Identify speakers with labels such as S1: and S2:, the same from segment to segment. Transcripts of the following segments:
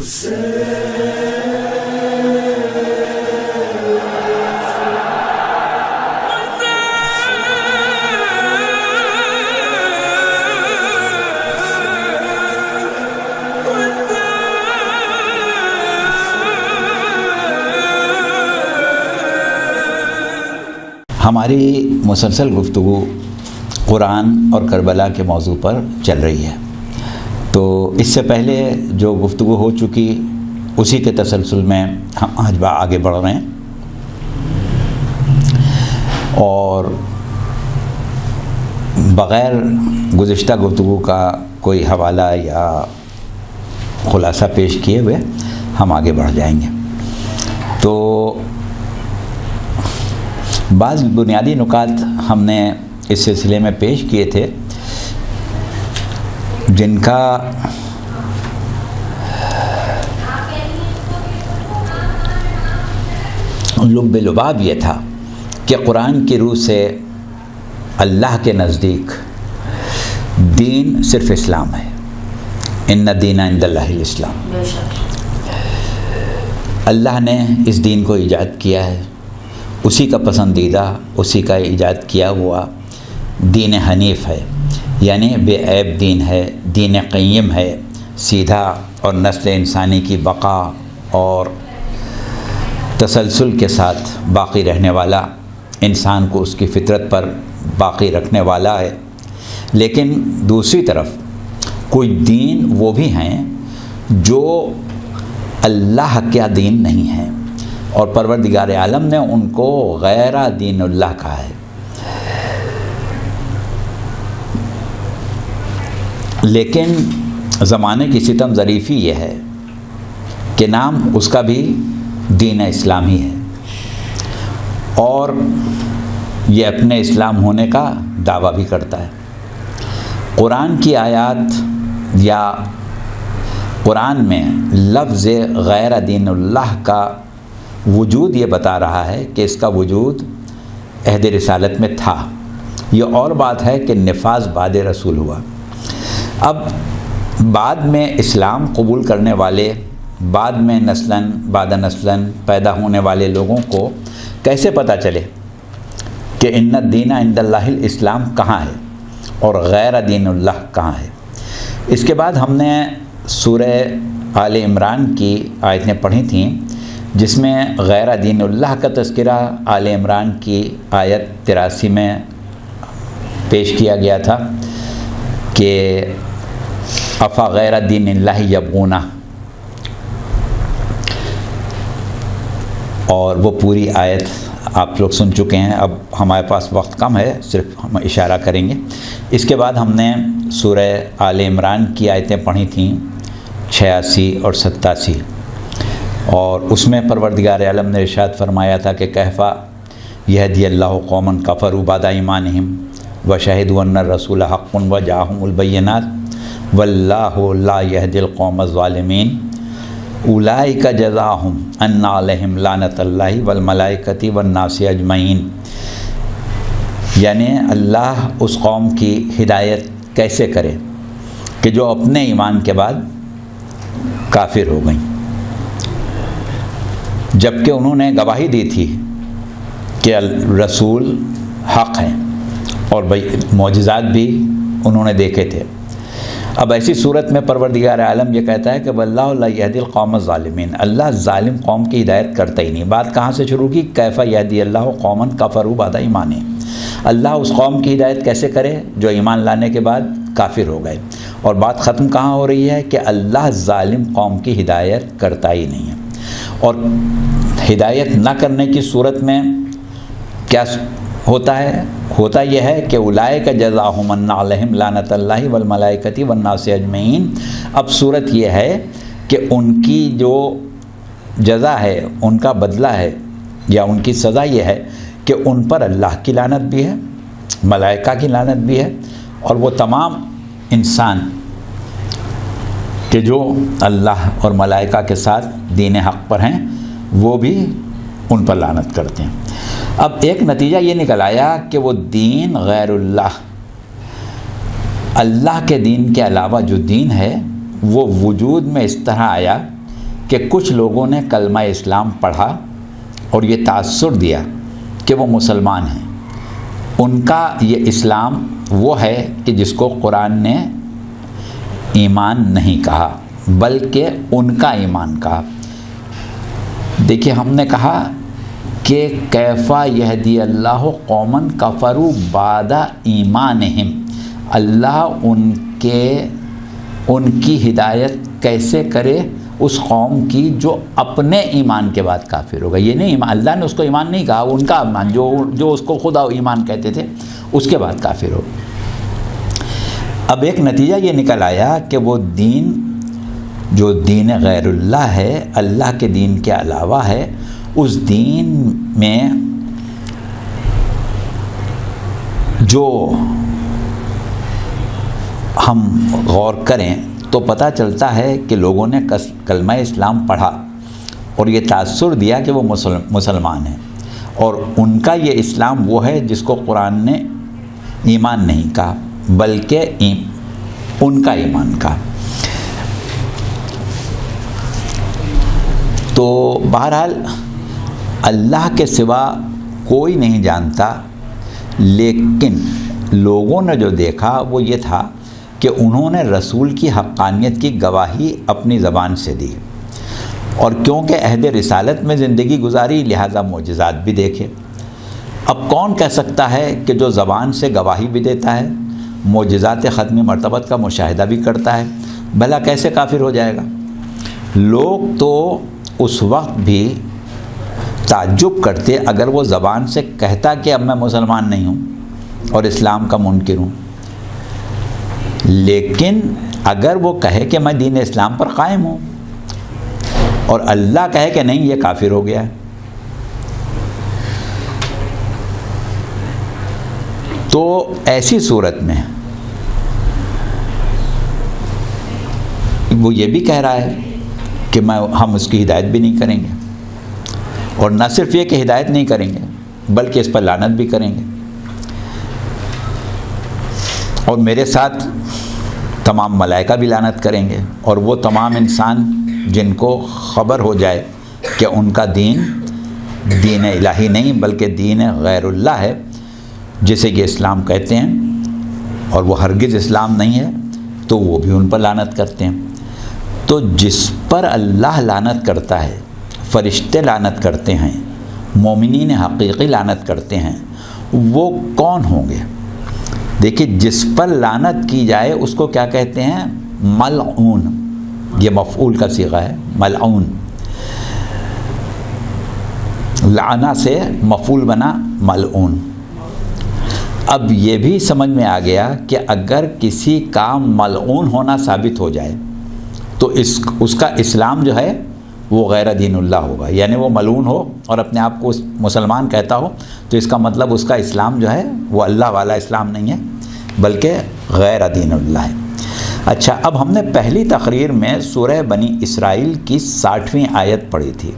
S1: ہماری مسلسل گفتگو قرآن اور کربلا کے موضوع پر چل رہی ہے، تو اس سے پہلے جو گفتگو ہو چکی اسی کے تسلسل میں ہم آج آگے بڑھ رہے ہیں، اور بغیر گزشتہ گفتگو کا کوئی حوالہ یا خلاصہ پیش کیے ہوئے ہم آگے بڑھ جائیں گے۔ تو بعض بنیادی نکات ہم نے اس سلسلے میں پیش کیے تھے جن کا لب لباب یہ تھا کہ قرآن کی روح سے اللہ کے نزدیک دین صرف اسلام ہے، ان الدین عند اللہ الاسلام۔ اللہ نے اس دین کو ایجاد کیا ہے، اسی کا پسندیدہ، اسی کا ایجاد کیا ہوا دین حنیف ہے، یعنی بے عیب دین ہے، دین قیم ہے، سیدھا اور نسل انسانی کی بقا اور تسلسل کے ساتھ باقی رہنے والا، انسان کو اس کی فطرت پر باقی رکھنے والا ہے۔ لیکن دوسری طرف کوئی دین وہ بھی ہیں جو اللہ کا دین نہیں ہے، اور پروردگار عالم نے ان کو غیر دین اللہ کہا ہے۔ لیکن زمانے کی ستم ظریفی یہ ہے کہ نام اس کا بھی دین اسلام ہی ہے، اور یہ اپنے اسلام ہونے کا دعویٰ بھی کرتا ہے۔ قرآن کی آیات یا قرآن میں لفظ غیر دین اللہ کا وجود یہ بتا رہا ہے کہ اس کا وجود عہد رسالت میں تھا۔ یہ اور بات ہے کہ نفاذ بعد رسول ہوا۔ اب بعد میں اسلام قبول کرنے والے، بعد میں نسلاً بعد نسلاً پیدا ہونے والے لوگوں کو کیسے پتہ چلے کہ ان الدین عند اللہ الاسلام کہاں ہے اور غیر دین اللہ کہاں ہے؟ اس کے بعد ہم نے سورہ آل عمران کی آیتیں پڑھی تھیں جس میں غیر دین اللہ کا تذکرہ آل عمران کی آیت 83 میں پیش کیا گیا تھا کہ افا غیر دین اللہ یبغون، اور وہ پوری آیت آپ لوگ سن چکے ہیں۔ اب ہمارے پاس وقت کم ہے، صرف ہم اشارہ کریں گے۔ اس کے بعد ہم نے سورہ آل عمران کی آیتیں پڑھی تھیں 86 اور 87، اور اس میں پروردگار عالم نے ارشاد فرمایا تھا کہ کیفا یہدی اللہ قوما کفروا بعد ایمانہم وشہدوا ان الرسول حق وجاءہم البینات واللہ لا یہدی القوم الظالمین اولئک جزاؤہم ان علیہم لعنۃ اللہ والملائکۃ والناس اجمعین۔ یعنی اللہ اس قوم کی ہدایت کیسے کرے کہ جو اپنے ایمان کے بعد کافر ہو گئیں، جبکہ انہوں نے گواہی دی تھی کہ رسول حق ہیں اور معجزات بھی انہوں نے دیکھے تھے۔ اب ایسی صورت میں پروردگار عالم یہ کہتا ہے کہ واللہ لا یہدی القوم الظالمین، اللہ ظالم قوم کی ہدایت کرتا ہی نہیں۔ بات کہاں سے شروع کی؟ کیفا یہدی اللہ قوما کفروا بعد ایمانہم، اللہ اس قوم کی ہدایت کیسے کرے جو ایمان لانے کے بعد کافر ہو گئے، اور بات ختم کہاں ہو رہی ہے کہ اللہ ظالم قوم کی ہدایت کرتا ہی نہیں ہے۔ اور ہدایت نہ کرنے کی صورت میں کیا ہوتا ہے؟ ہوتا یہ ہے کہ اولئک جزاؤہم ان علیہم لعنۃ اللہ والملائکۃ والناس اجمعین۔ اب صورت یہ ہے کہ ان کی جو جزا ہے، ان کا بدلہ ہے یا ان کی سزا یہ ہے کہ ان پر اللہ کی لعنت بھی ہے، ملائکہ کی لعنت بھی ہے، اور وہ تمام انسان کہ جو اللہ اور ملائکہ کے ساتھ دین حق پر ہیں وہ بھی ان پر لعنت کرتے ہیں۔ اب ایک نتیجہ یہ نکل آیا کہ وہ دین غیر اللہ کے دین کے علاوہ جو دین ہے وہ وجود میں اس طرح آیا کہ کچھ لوگوں نے کلمہ اسلام پڑھا اور یہ تاثر دیا کہ وہ مسلمان ہیں. ان کا یہ اسلام وہ ہے کہ جس کو قرآن نے ایمان نہیں کہا بلکہ ان کا ایمان کہا. دیکھیے ہم نے کہا کہ کیفا یہدی اللہ قومن کفروا بعد ایمانہم، اللہ ان کی ہدایت کیسے کرے اس قوم کی جو اپنے ایمان کے بعد کافر ہوگا. یہ نہیں اللہ نے اس کو ایمان نہیں کہا، ان کا ایمان جو اس کو خدا ایمان کہتے تھے اس کے بعد کافر ہوگا. اب ایک نتیجہ یہ نکل آیا کہ وہ دین جو دین غیر اللہ ہے، اللہ کے دین کے علاوہ ہے، اس دین میں جو ہم غور کریں تو پتہ چلتا ہے کہ لوگوں نے کلمہ اسلام پڑھا اور یہ تاثر دیا کہ وہ مسلمان ہیں، اور ان کا یہ اسلام وہ ہے جس کو قرآن نے ایمان نہیں کہا بلکہ ان کا ایمان کہا. تو بہرحال اللہ کے سوا کوئی نہیں جانتا، لیکن لوگوں نے جو دیکھا وہ یہ تھا کہ انہوں نے رسول کی حقانیت کی گواہی اپنی زبان سے دی، اور کیونکہ عہد رسالت میں زندگی گزاری لہذا معجزات بھی دیکھے. اب کون کہہ سکتا ہے کہ جو زبان سے گواہی بھی دیتا ہے، معجزات ختمی مرتبت کا مشاہدہ بھی کرتا ہے، بھلا کیسے کافر ہو جائے گا؟ لوگ تو اس وقت بھی تعجب کرتے اگر وہ زبان سے کہتا کہ اب میں مسلمان نہیں ہوں اور اسلام کا منکر ہوں، لیکن اگر وہ کہے کہ میں دین اسلام پر قائم ہوں اور اللہ کہے کہ نہیں یہ کافر ہو گیا ہے. تو ایسی صورت میں وہ یہ بھی کہہ رہا ہے کہ ہم اس کی ہدایت بھی نہیں کریں گے، اور نہ صرف یہ کہ ہدایت نہیں کریں گے بلکہ اس پر لعنت بھی کریں گے، اور میرے ساتھ تمام ملائکہ بھی لعنت کریں گے، اور وہ تمام انسان جن کو خبر ہو جائے کہ ان کا دین الہی نہیں بلکہ دین غیر اللہ ہے جسے یہ اسلام کہتے ہیں، اور وہ ہرگز اسلام نہیں ہے، تو وہ بھی ان پر لعنت کرتے ہیں. تو جس پر اللہ لعنت کرتا ہے، فرشتے لعنت کرتے ہیں، مومنین حقیقی لعنت کرتے ہیں، وہ کون ہوں گے؟ دیکھیے جس پر لعنت کی جائے اس کو کیا کہتے ہیں؟ ملعون. یہ مفعول کا صیغہ ہے، ملعون. لعنہ سے مفعول بنا ملعون. اب یہ بھی سمجھ میں آ گیا کہ اگر کسی کا ملعون ہونا ثابت ہو جائے تو اس کا اسلام جو ہے وہ غیر دین اللہ ہوگا. یعنی وہ ملعون ہو اور اپنے آپ کو مسلمان کہتا ہو تو اس کا مطلب اس کا اسلام جو ہے وہ اللہ والا اسلام نہیں ہے بلکہ غیر دین اللہ ہے. اچھا، اب ہم نے پہلی تقریر میں سورہ بنی اسرائیل کی 60ویں آیت پڑھی تھی.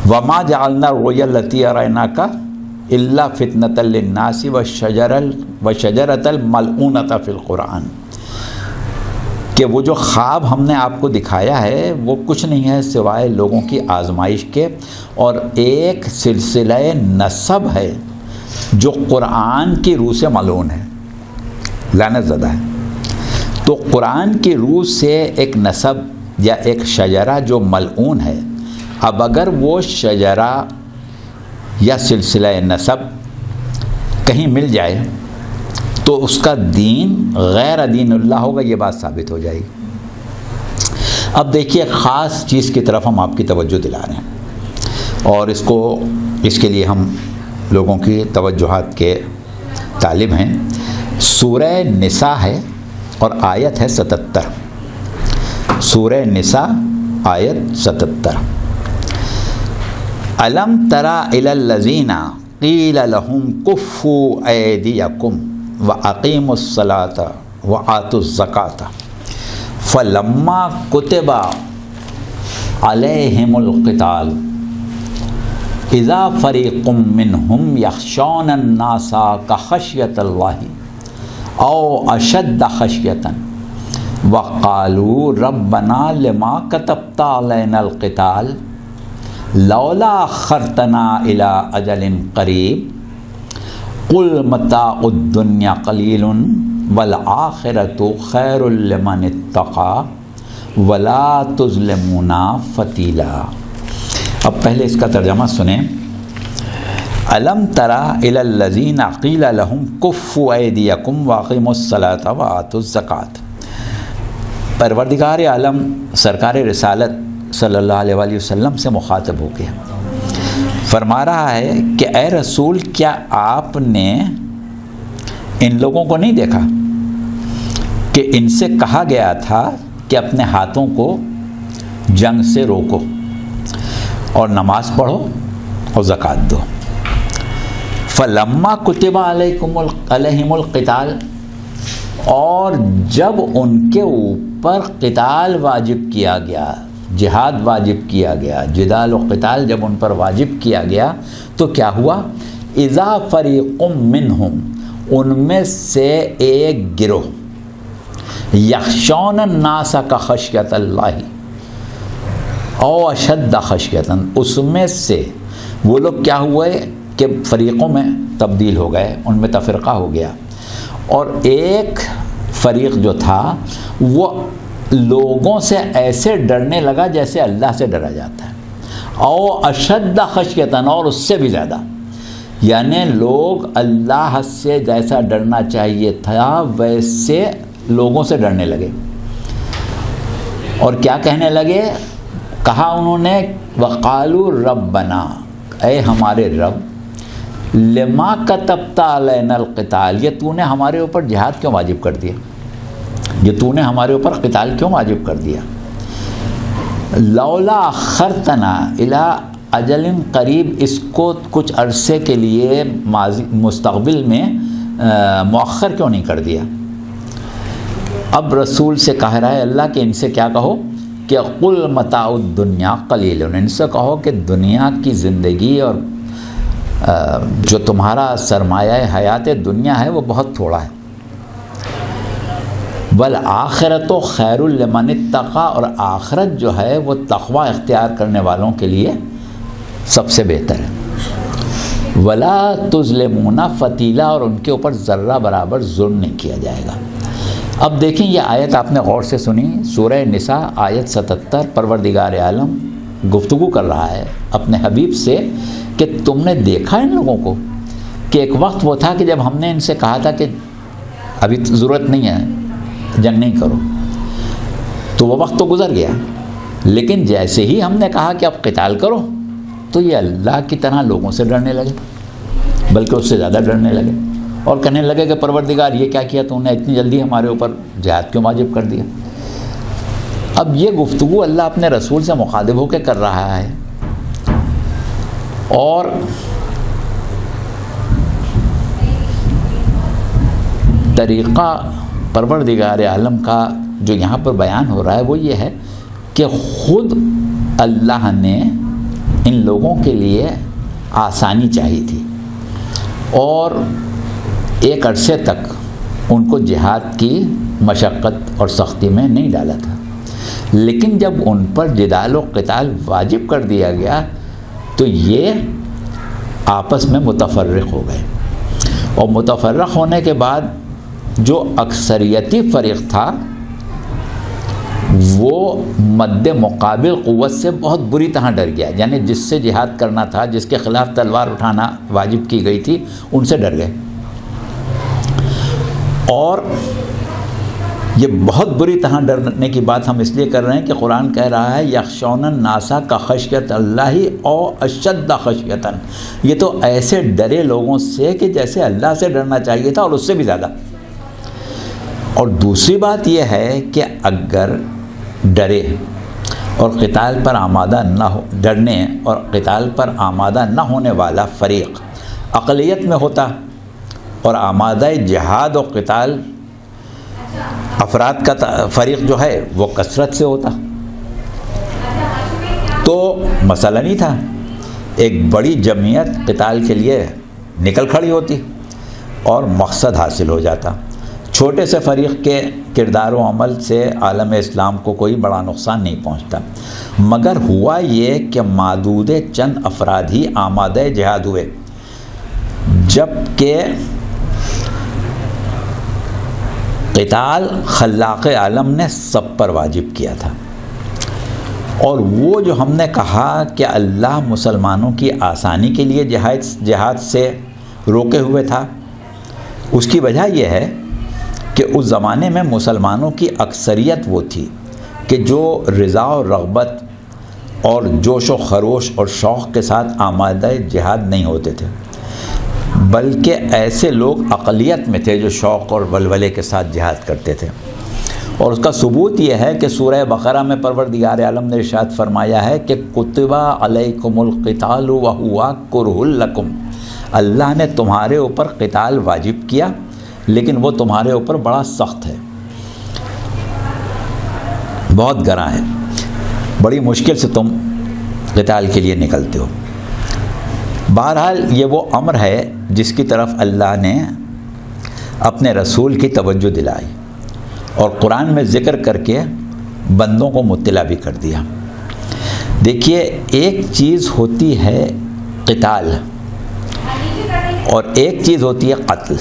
S1: وَمَا جَعَلْنَا الرُّؤْيَا الَّتِي أَرَيْنَاكَ إِلَّا فِتْنَةً لِلنَّاسِ وَالشَّجَرَةَ الْمَلْعُونَةَ فِي الْقُرْآنِ، کہ وہ جو خواب ہم نے آپ کو دکھایا ہے وہ کچھ نہیں ہے سوائے لوگوں کی آزمائش کے، اور ایک سلسلہ نسب ہے جو قرآن کی روح سے ملعون ہے، لعنت زدہ ہے. تو قرآن کی روح سے ایک نسب یا ایک شجرہ جو ملعون ہے، اب اگر وہ شجرہ یا سلسلہ نسب کہیں مل جائے تو اس کا دین غیر دین اللہ ہوگا، یہ بات ثابت ہو جائے گی. اب دیکھیے خاص چیز کی طرف ہم آپ کی توجہ دلا رہے ہیں، اور اس کے لیے ہم لوگوں کی توجہات کے طالب ہیں. سورہ نساء ہے اور آیت ہے 77. سورہ نساء آیت 77. الم تری الی الذین قیل لهم کفوا ایدیکم وَأَقِيمُوا الصَّلَاةَ وَآتُوا الزَّكَاةَ فَلَمَّا كُتِبَ عَلَيْهِمُ الْقِتَالُ إِذَا فَرِيقٌ مِّنْهُمْ يَخْشَوْنَ النَّاسَ كَخَشْيَةِ اللَّهِ أَوْ أَشَدَّ خَشْيَةً وقالوا ربنا لما كتبت علينا القتال لولا اخرتنا الى اجل قریب قل متاع الدنیا قلیل والآخرۃ خیر لمن اتقى ولا تظلمون فتیلا۔ اب پہلے اس کا ترجمہ سنیں۔ الم تری الی الذین قیل لهم کفوا ایدیکم واقیموا الصلاۃ وآتوا الزکاۃ۔ پروردگار عالم سرکار رسالت صلی اللہ علیہ وآلہ وسلم سے مخاطب ہو گیا، فرما رہا ہے کہ اے رسول کیا آپ نے ان لوگوں کو نہیں دیکھا کہ ان سے کہا گیا تھا کہ اپنے ہاتھوں کو جنگ سے روکو اور نماز پڑھو اور زکوٰۃ دو۔ فلما کتب علیہم القتال، اور جب ان کے اوپر قتال واجب کیا گیا، جہاد واجب کیا گیا، جدال و قتال جب ان پر واجب کیا گیا تو کیا ہوا؟ اذا فریق منہم، ان میں سے ایک گروہ، یخشون الناس کا خشیت اللہ او اشد خشیتا، اس میں سے وہ لوگ کیا ہوئے کہ فریقوں میں تبدیل ہو گئے، ان میں تفرقہ ہو گیا، اور ایک فریق جو تھا وہ لوگوں سے ایسے ڈرنے لگا جیسے اللہ سے ڈرا جاتا ہے، او اشد خشیتا، اور اس سے بھی زیادہ، یعنی لوگ اللہ سے جیسا ڈرنا چاہیے تھا ویسے لوگوں سے ڈرنے لگے، اور کیا کہنے لگے؟ کہا انہوں نے وقالوا ربنا، اے ہمارے رب، لما کتبت علینا القتال، یہ تو نے ہمارے اوپر جہاد کیوں واجب کر دیا، یہ تو نے ہمارے اوپر قتال کیوں واجب کر دیا؟ لولا اخرتنا الی اجل قریب، اس کو کچھ عرصے کے لیے مستقبل میں مؤخر کیوں نہیں کر دیا؟ اب رسول سے کہہ رہا ہے اللہ کہ ان سے کیا کہو کہ قل متاع الدنیا قلیل، ان سے کہو کہ دنیا کی زندگی اور جو تمہارا سرمایہ حیات دنیا ہے وہ بہت تھوڑا ہے، والآخرۃ خیر لمن اتقى، اور آخرت جو ہے وہ تقوی اختیار کرنے والوں کے لیے سب سے بہتر ہے، ولا تظلمون فتیلا، اور ان کے اوپر ذرہ برابر ظلم نہیں کیا جائے گا۔ اب دیکھیں یہ آیت آپ نے غور سے سنی، سورہ نساء آیت 77، پروردگار عالم گفتگو کر رہا ہے اپنے حبیب سے کہ تم نے دیکھا ان لوگوں کو کہ ایک وقت وہ تھا کہ جب ہم نے ان سے کہا تھا کہ ابھی ضرورت نہیں ہے جنگ نہیں کرو، تو وہ وقت تو گزر گیا، لیکن جیسے ہی ہم نے کہا کہ اب قتال کرو تو یہ اللہ کی طرح لوگوں سے ڈرنے لگے، بلکہ اس سے زیادہ ڈرنے لگے، اور کہنے لگے کہ پروردگار یہ کیا کیا تو نے اتنی جلدی ہمارے اوپر جہاد کیوں واجب کر دیا؟ اب یہ گفتگو اللہ اپنے رسول سے مخاطب ہو کے کر رہا ہے، اور طریقہ پروردگار عالم کا جو یہاں پر بیان ہو رہا ہے وہ یہ ہے کہ خود اللہ نے ان لوگوں کے لیے آسانی چاہی تھی، اور ایک عرصے تک ان کو جہاد کی مشقت اور سختی میں نہیں ڈالا تھا، لیکن جب ان پر جدال و قتال واجب کر دیا گیا تو یہ آپس میں متفرق ہو گئے، اور متفرق ہونے کے بعد جو اکثریتی فریق تھا وہ مد مقابل قوت سے بہت بری طرح ڈر گیا، یعنی جس سے جہاد کرنا تھا، جس کے خلاف تلوار اٹھانا واجب کی گئی تھی، ان سے ڈر گئے، اور یہ بہت بری طرح ڈرنے کی بات ہم اس لیے کر رہے ہیں کہ قرآن کہہ رہا ہے یخشون الناس کا خشیت اللہ او اشد خشیتا، یہ تو ایسے ڈرے لوگوں سے کہ جیسے اللہ سے ڈرنا چاہیے تھا اور اس سے بھی زیادہ۔ اور دوسری بات یہ ہے کہ اگر ڈرے اور قتال پر آمادہ نہ ہو، ڈرنے اور قتال پر آمادہ نہ ہونے والا فریق اقلیت میں ہوتا اور آمادہ جہاد و قتال افراد کا فریق جو ہے وہ کثرت سے ہوتا تو مسئلہ نہیں تھا، ایک بڑی جمعیت قتال کے لیے نکل کھڑی ہوتی اور مقصد حاصل ہو جاتا۔ چھوٹے سے فریق کے کردار و عمل سے عالم اسلام کو کوئی بڑا نقصان نہیں پہنچتا، مگر ہوا یہ کہ معدود چند افراد ہی آمادہ جہاد ہوئے، جب کہ قتال خلاق عالم نے سب پر واجب کیا تھا۔ اور وہ جو ہم نے کہا کہ اللہ مسلمانوں کی آسانی کے لیے جہاد سے روکے ہوئے تھا، اس کی وجہ یہ ہے کہ اس زمانے میں مسلمانوں کی اکثریت وہ تھی کہ جو رضا اور رغبت اور جوش و خروش اور شوق کے ساتھ آمادہ جہاد نہیں ہوتے تھے، بلکہ ایسے لوگ اقلیت میں تھے جو شوق اور ولولے کے ساتھ جہاد کرتے تھے۔ اور اس کا ثبوت یہ ہے کہ سورہ بقرہ میں پروردگار عالم نے ارشاد فرمایا ہے کہ کتب علیکم القتال وہو کرہ لکم، اللہ نے تمہارے اوپر قتال واجب کیا لیکن وہ تمہارے اوپر بڑا سخت ہے، بہت گراں ہے، بڑی مشکل سے تم قتال کے لیے نکلتے ہو۔ بہرحال یہ وہ امر ہے جس کی طرف اللہ نے اپنے رسول کی توجہ دلائی اور قرآن میں ذکر کر کے بندوں کو مطلع بھی کر دیا۔ دیکھیے، ایک چیز ہوتی ہے قتال اور ایک چیز ہوتی ہے قتل۔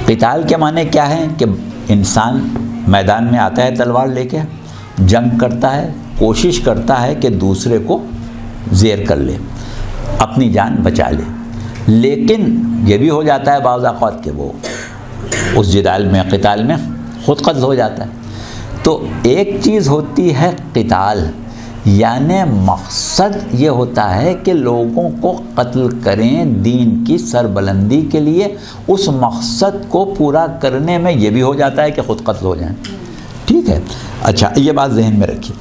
S1: قتال کے معنی کیا ہے کہ انسان میدان میں آتا ہے تلوار لے کے، جنگ کرتا ہے، کوشش کرتا ہے کہ دوسرے کو زیر کر لے، اپنی جان بچا لے، لیکن یہ بھی ہو جاتا ہے بعض اوقات کہ وہ اس جدال میں قتال میں خود قتل ہو جاتا ہے۔ تو ایک چیز ہوتی ہے قتال، یعنی مقصد یہ ہوتا ہے کہ لوگوں کو قتل کریں دین کی سربلندی کے لیے، اس مقصد کو پورا کرنے میں یہ بھی ہو جاتا ہے کہ خود قتل ہو جائیں۔ ٹھیک ہے، اچھا یہ بات ذہن میں رکھیے۔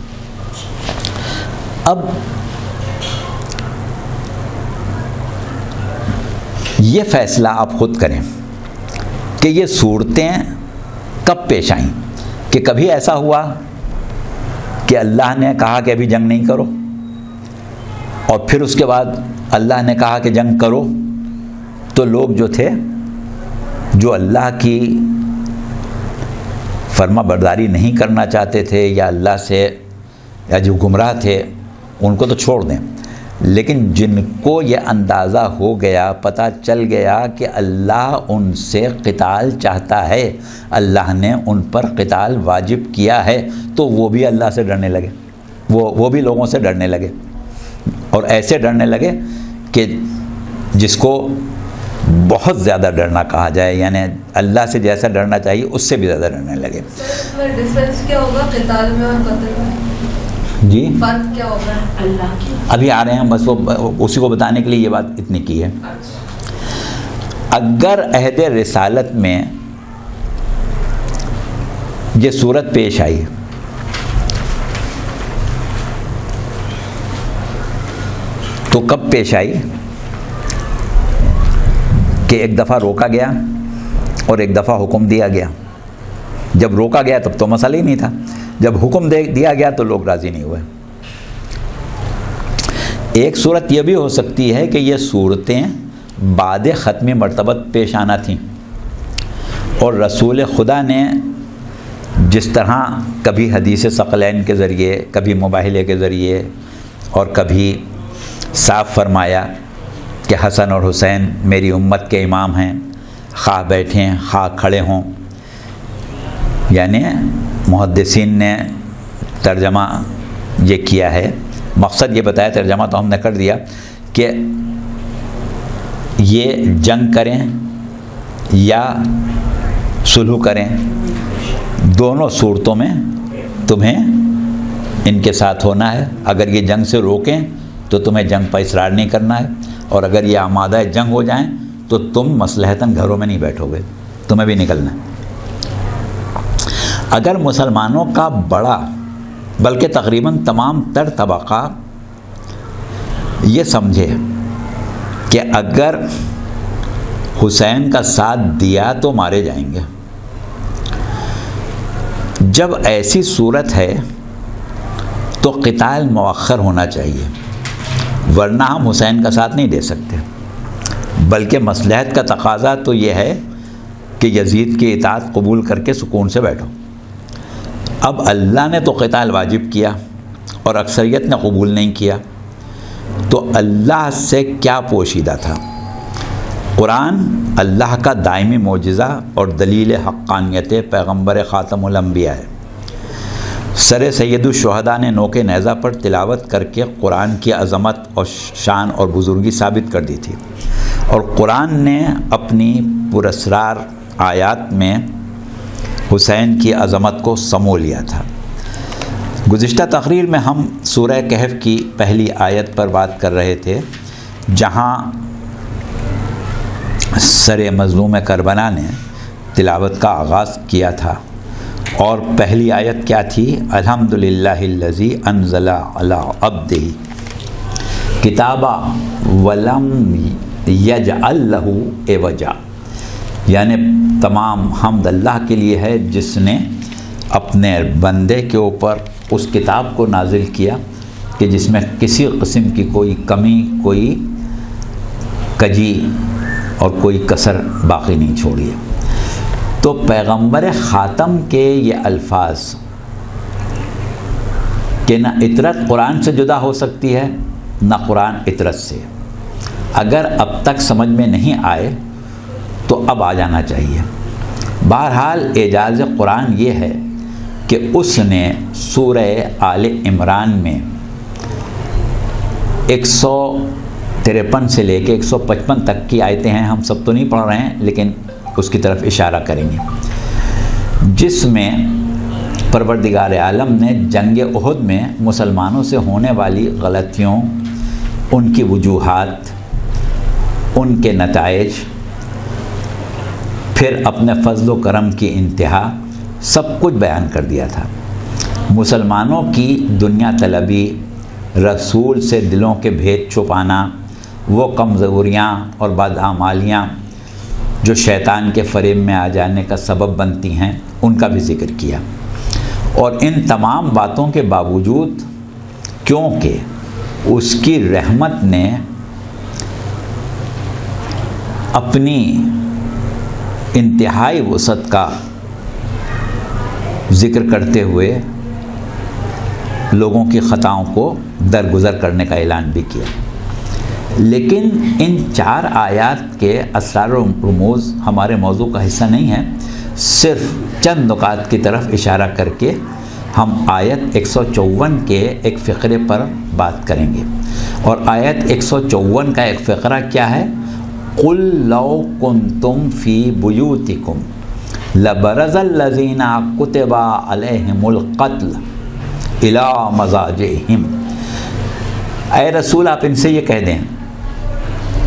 S1: اب یہ فیصلہ آپ خود کریں کہ یہ صورتیں کب پیش آئیں، کہ کبھی ایسا ہوا کہ اللہ نے کہا کہ ابھی جنگ نہیں کرو، اور پھر اس کے بعد اللہ نے کہا کہ جنگ کرو، تو لوگ جو تھے جو اللہ کی فرما برداری نہیں کرنا چاہتے تھے یا اللہ سے یا جو گمراہ تھے ان کو تو چھوڑ دیں، لیکن جن کو یہ اندازہ ہو گیا، پتہ چل گیا کہ اللہ ان سے قتال چاہتا ہے، اللہ نے ان پر قتال واجب کیا ہے، تو وہ بھی اللہ سے ڈرنے لگے، وہ بھی لوگوں سے ڈرنے لگے، اور ایسے ڈرنے لگے کہ جس کو بہت زیادہ ڈرنا کہا جائے، یعنی اللہ سے جیسا ڈرنا چاہیے اس سے بھی زیادہ ڈرنے لگے۔
S2: ڈفرینس کیا ہوگا قتال میں اور قتل میں؟
S1: جی
S2: فرق کیا ہوگا؟ اللہ کی
S1: ابھی آ رہے ہیں، بس وہ اسی کو بتانے کے لیے یہ بات اتنی کی ہے۔ اگر عہد رسالت میں یہ صورت پیش آئی تو کب پیش آئی کہ ایک دفعہ روکا گیا اور ایک دفعہ حکم دیا گیا۔ جب روکا گیا تب تو مسئلہ ہی نہیں تھا، جب حکم دیا گیا تو لوگ راضی نہیں ہوئے۔ ایک صورت یہ بھی ہو سکتی ہے کہ یہ صورتیں بعد ختم مرتبت پیش آنا تھیں، اور رسول خدا نے جس طرح کبھی حدیث ثقلین کے ذریعے، کبھی مباہلے کے ذریعے، اور کبھی صاف فرمایا کہ حسن اور حسین میری امت کے امام ہیں، خواہ بیٹھیں خواہ کھڑے ہوں، یعنی محدثین نے ترجمہ یہ کیا ہے، مقصد یہ بتایا، ترجمہ تو ہم نے کر دیا کہ یہ جنگ کریں یا صلح کریں، دونوں صورتوں میں تمہیں ان کے ساتھ ہونا ہے۔ اگر یہ جنگ سے روکیں تو تمہیں جنگ پر اصرار نہیں کرنا ہے، اور اگر یہ آمادہ جنگ ہو جائیں تو تم مصلحتاً گھروں میں نہیں بیٹھو گے، تمہیں بھی نکلنا ہے۔ اگر مسلمانوں کا بڑا بلکہ تقریباً تمام تر طبقہ یہ سمجھے کہ اگر حسین کا ساتھ دیا تو مارے جائیں گے، جب ایسی صورت ہے تو قتال مؤخر ہونا چاہیے، ورنہ ہم حسین کا ساتھ نہیں دے سکتے، بلکہ مصلحت کا تقاضا تو یہ ہے کہ یزید کی اطاعت قبول کر کے سکون سے بیٹھو۔ اب اللہ نے تو قتال واجب کیا اور اکثریت نے قبول نہیں کیا، تو اللہ سے کیا پوشیدہ تھا؟ قرآن اللہ کا دائمی معجزہ اور دلیل حقانیت پیغمبر خاتم الانبیاء ہے۔ سر سید الشہداء نے نوک نیزہ پر تلاوت کر کے قرآن کی عظمت اور شان اور بزرگی ثابت کر دی تھی، اور قرآن نے اپنی پراسرار آیات میں حسین کی عظمت کو سمو لیا تھا۔ گزشتہ تقریر میں ہم سورہ کہف کی پہلی آیت پر بات کر رہے تھے، جہاں سر مظلوم کربلا نے تلاوت کا آغاز کیا تھا، اور پہلی آیت کیا تھی؟ الحمدللہ الذی انزل علی عبدہ کتابا ولم یجعل لہ عوجا، یعنی تمام حمد اللہ کے لیے ہے جس نے اپنے بندے کے اوپر اس کتاب کو نازل کیا کہ جس میں کسی قسم کی کوئی کمی، کوئی کجی اور کوئی کسر باقی نہیں چھوڑی ہے۔ تو پیغمبر خاتم کے یہ الفاظ کہ نہ اطرت قرآن سے جدا ہو سکتی ہے، نہ قرآن اطرت سے، اگر اب تک سمجھ میں نہیں آئے تو اب آ جانا چاہیے۔ بہرحال اعجاز قرآن یہ ہے کہ اس نے سورہ آل عمران میں 153 سے لے کے 155 تک کی آیتیں ہیں، ہم سب تو نہیں پڑھ رہے ہیں لیکن اس کی طرف اشارہ کریں گے، جس میں پروردگار عالم نے جنگ احد میں مسلمانوں سے ہونے والی غلطیوں، ان کی وجوہات، ان کے نتائج، پھر اپنے فضل و کرم کی انتہا، سب کچھ بیان کر دیا تھا۔ مسلمانوں کی دنیا طلبی، رسول سے دلوں کے بھید چھپانا، وہ کمزوریاں اور بدعمالیاں جو شیطان کے فریب میں آ جانے کا سبب بنتی ہیں، ان کا بھی ذکر کیا۔ اور ان تمام باتوں کے باوجود، کیونکہ اس کی رحمت نے اپنی انتہائی وسعت کا ذکر کرتے ہوئے لوگوں کی خطاؤں کو درگزر کرنے کا اعلان بھی کیا، لیکن ان 4 آیات کے اسرار و رموز ہمارے موضوع کا حصہ نہیں ہے، صرف چند نکات کی طرف اشارہ کر کے ہم آیت 154 کے ایک فقرے پر بات کریں گے۔ اور آیت 154 کا ایک فقرہ کیا ہے؟ قُلْ لَوْ كُنْتُمْ فِي بُيُوتِكُمْ لَبَرَزَ الَّذِينَ كُتِبَ عَلَيْهِمُ الْقَتْلُ إِلَىٰ مَضَاجِعِهِمْ۔ اے رسول، آپ ان سے یہ کہہ دیں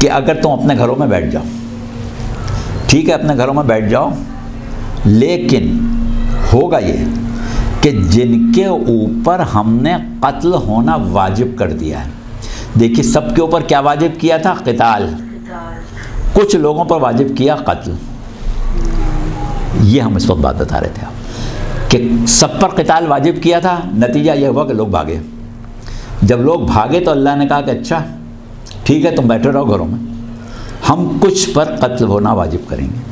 S1: کہ اگر تم اپنے گھروں میں بیٹھ جاؤ، ٹھیک ہے، اپنے گھروں میں بیٹھ جاؤ، لیکن ہوگا یہ کہ جن کے اوپر ہم نے قتل ہونا واجب کر دیا ہے۔ دیکھیے، سب کے اوپر کیا واجب کیا تھا؟ قتال۔ کچھ لوگوں پر واجب کیا قتل۔ یہ ہم اس وقت بات بتا رہے تھے کہ سب پر قتال واجب کیا تھا، نتیجہ یہ ہوا کہ لوگ بھاگے۔ جب لوگ بھاگے تو اللہ نے کہا کہ اچھا ٹھیک ہے، تم بیٹھے رہو گھروں میں، ہم کچھ پر قتل ہونا واجب کریں گے۔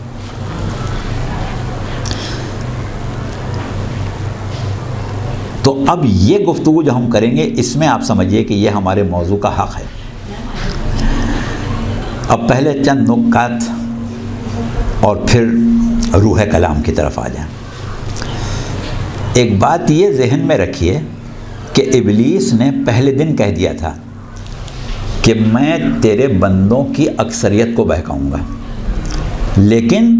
S1: تو اب یہ گفتگو جو ہم کریں گے، اس میں آپ سمجھیے کہ یہ ہمارے موضوع کا حق ہے۔ اب پہلے چند نکات اور پھر روح کلام کی طرف آ جائیں۔ ایک بات یہ ذہن میں رکھیے کہ ابلیس نے پہلے دن کہہ دیا تھا کہ میں تیرے بندوں کی اکثریت کو بہکاؤں گا، لیکن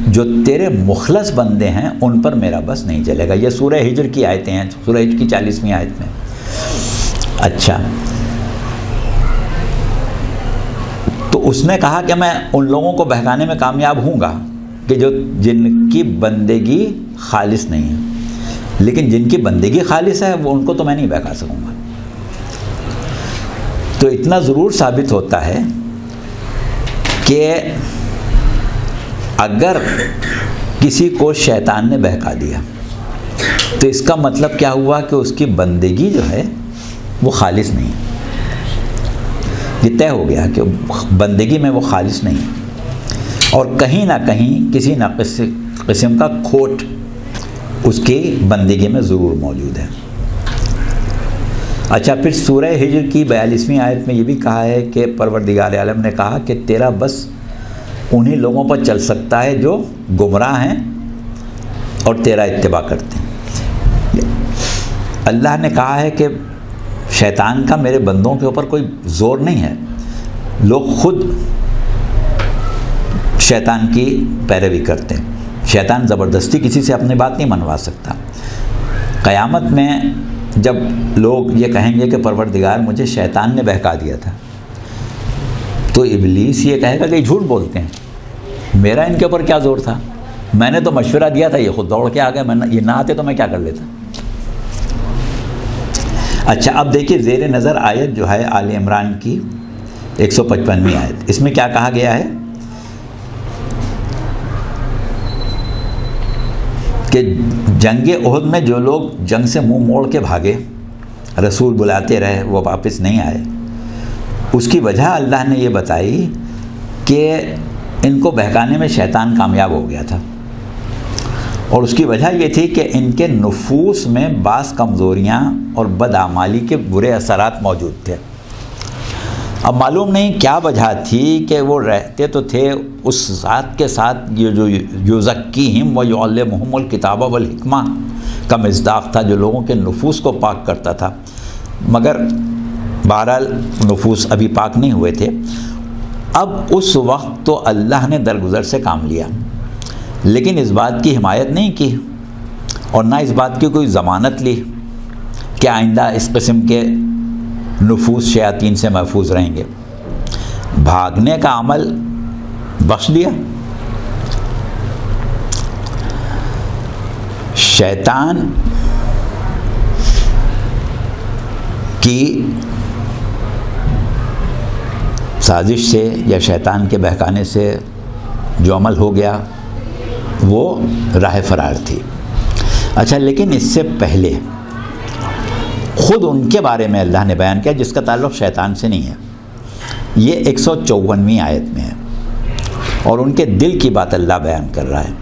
S1: جو تیرے مخلص بندے ہیں ان پر میرا بس نہیں چلے گا۔ یہ سورہ ہجر کی آیتیں ہیں، سورہ ہجر کی 40ویں آیت میں۔ اچھا، تو اس نے کہا کہ میں ان لوگوں کو بہکانے میں کامیاب ہوں گا کہ جن کی بندگی خالص نہیں ہے، لیکن جن کی بندگی خالص ہے وہ ان کو تو میں نہیں بہکا سکوں گا۔ تو اتنا ضرور ثابت ہوتا ہے کہ اگر کسی کو شیطان نے بہکا دیا تو اس کا مطلب کیا ہوا کہ اس کی بندگی جو ہے وہ خالص نہیں، یہ طے ہو گیا کہ بندگی میں وہ خالص نہیں۔ اور کہیں نہ کہیں کسی نہ قسم کا کھوٹ اس کی بندگی میں ضرور موجود ہے۔ اچھا، پھر سورہ ہجر کی 42ویں آیت میں یہ بھی کہا ہے کہ پروردگار عالم نے کہا کہ تیرا بس انہی لوگوں پر چل سکتا ہے جو گمراہ ہیں اور تیرا اتباع کرتے ہیں۔ اللہ نے کہا ہے کہ شیطان کا میرے بندوں کے اوپر کوئی زور نہیں ہے، لوگ خود شیطان کی پیروی کرتے ہیں۔ شیطان زبردستی کسی سے اپنی بات نہیں منوا سکتا۔ قیامت میں جب لوگ یہ کہیں گے کہ پروردگار مجھے شیطان نے بہکا دیا تھا، تو ابلیس یہ کہے گا کہ یہ جھوٹ بولتے ہیں، میرا ان کے اوپر کیا زور تھا، میں نے تو مشورہ دیا تھا، یہ خود دوڑ کے آ گئے، یہ نہ آتے تو میں کیا کر لیتا۔ اچھا، اب دیکھیے زیر نظر آیت جو ہے آل عمران کی 155ویں آیت، اس میں کیا کہا گیا ہے کہ جنگ احد میں جو لوگ جنگ سے منہ موڑ کے بھاگے، رسول بلاتے رہے، وہ واپس نہیں آئے، اس کی وجہ اللہ نے یہ بتائی کہ ان کو بہکانے میں شیطان کامیاب ہو گیا تھا، اور اس کی وجہ یہ تھی کہ ان کے نفوس میں بعض کمزوریاں اور بدعمالی کے برے اثرات موجود تھے۔ اب معلوم نہیں کیا وجہ تھی کہ وہ رہتے تو تھے اس ذات کے ساتھ یہ جو یزکیہم و یعلمہم الکتاب والحکمہ کا مصداق تھا، جو لوگوں کے نفوس کو پاک کرتا تھا، مگر بہرحال نفوس ابھی پاک نہیں ہوئے تھے۔ اب اس وقت تو اللہ نے درگزر سے کام لیا، لیکن اس بات کی حمایت نہیں کی اور نہ اس بات کی کوئی ضمانت لی کہ آئندہ اس قسم کے نفوس شیاطین سے محفوظ رہیں گے۔ بھاگنے کا عمل بخش دیا۔ شیطان کی سازش سے یا شیطان کے بہکانے سے جو عمل ہو گیا وہ راہ فرار تھی۔ اچھا، لیکن اس سے پہلے خود ان کے بارے میں اللہ نے بیان کیا جس کا تعلق شیطان سے نہیں ہے۔ یہ 154ویں آیت میں ہے اور ان کے دل کی بات اللہ بیان کر رہا ہے۔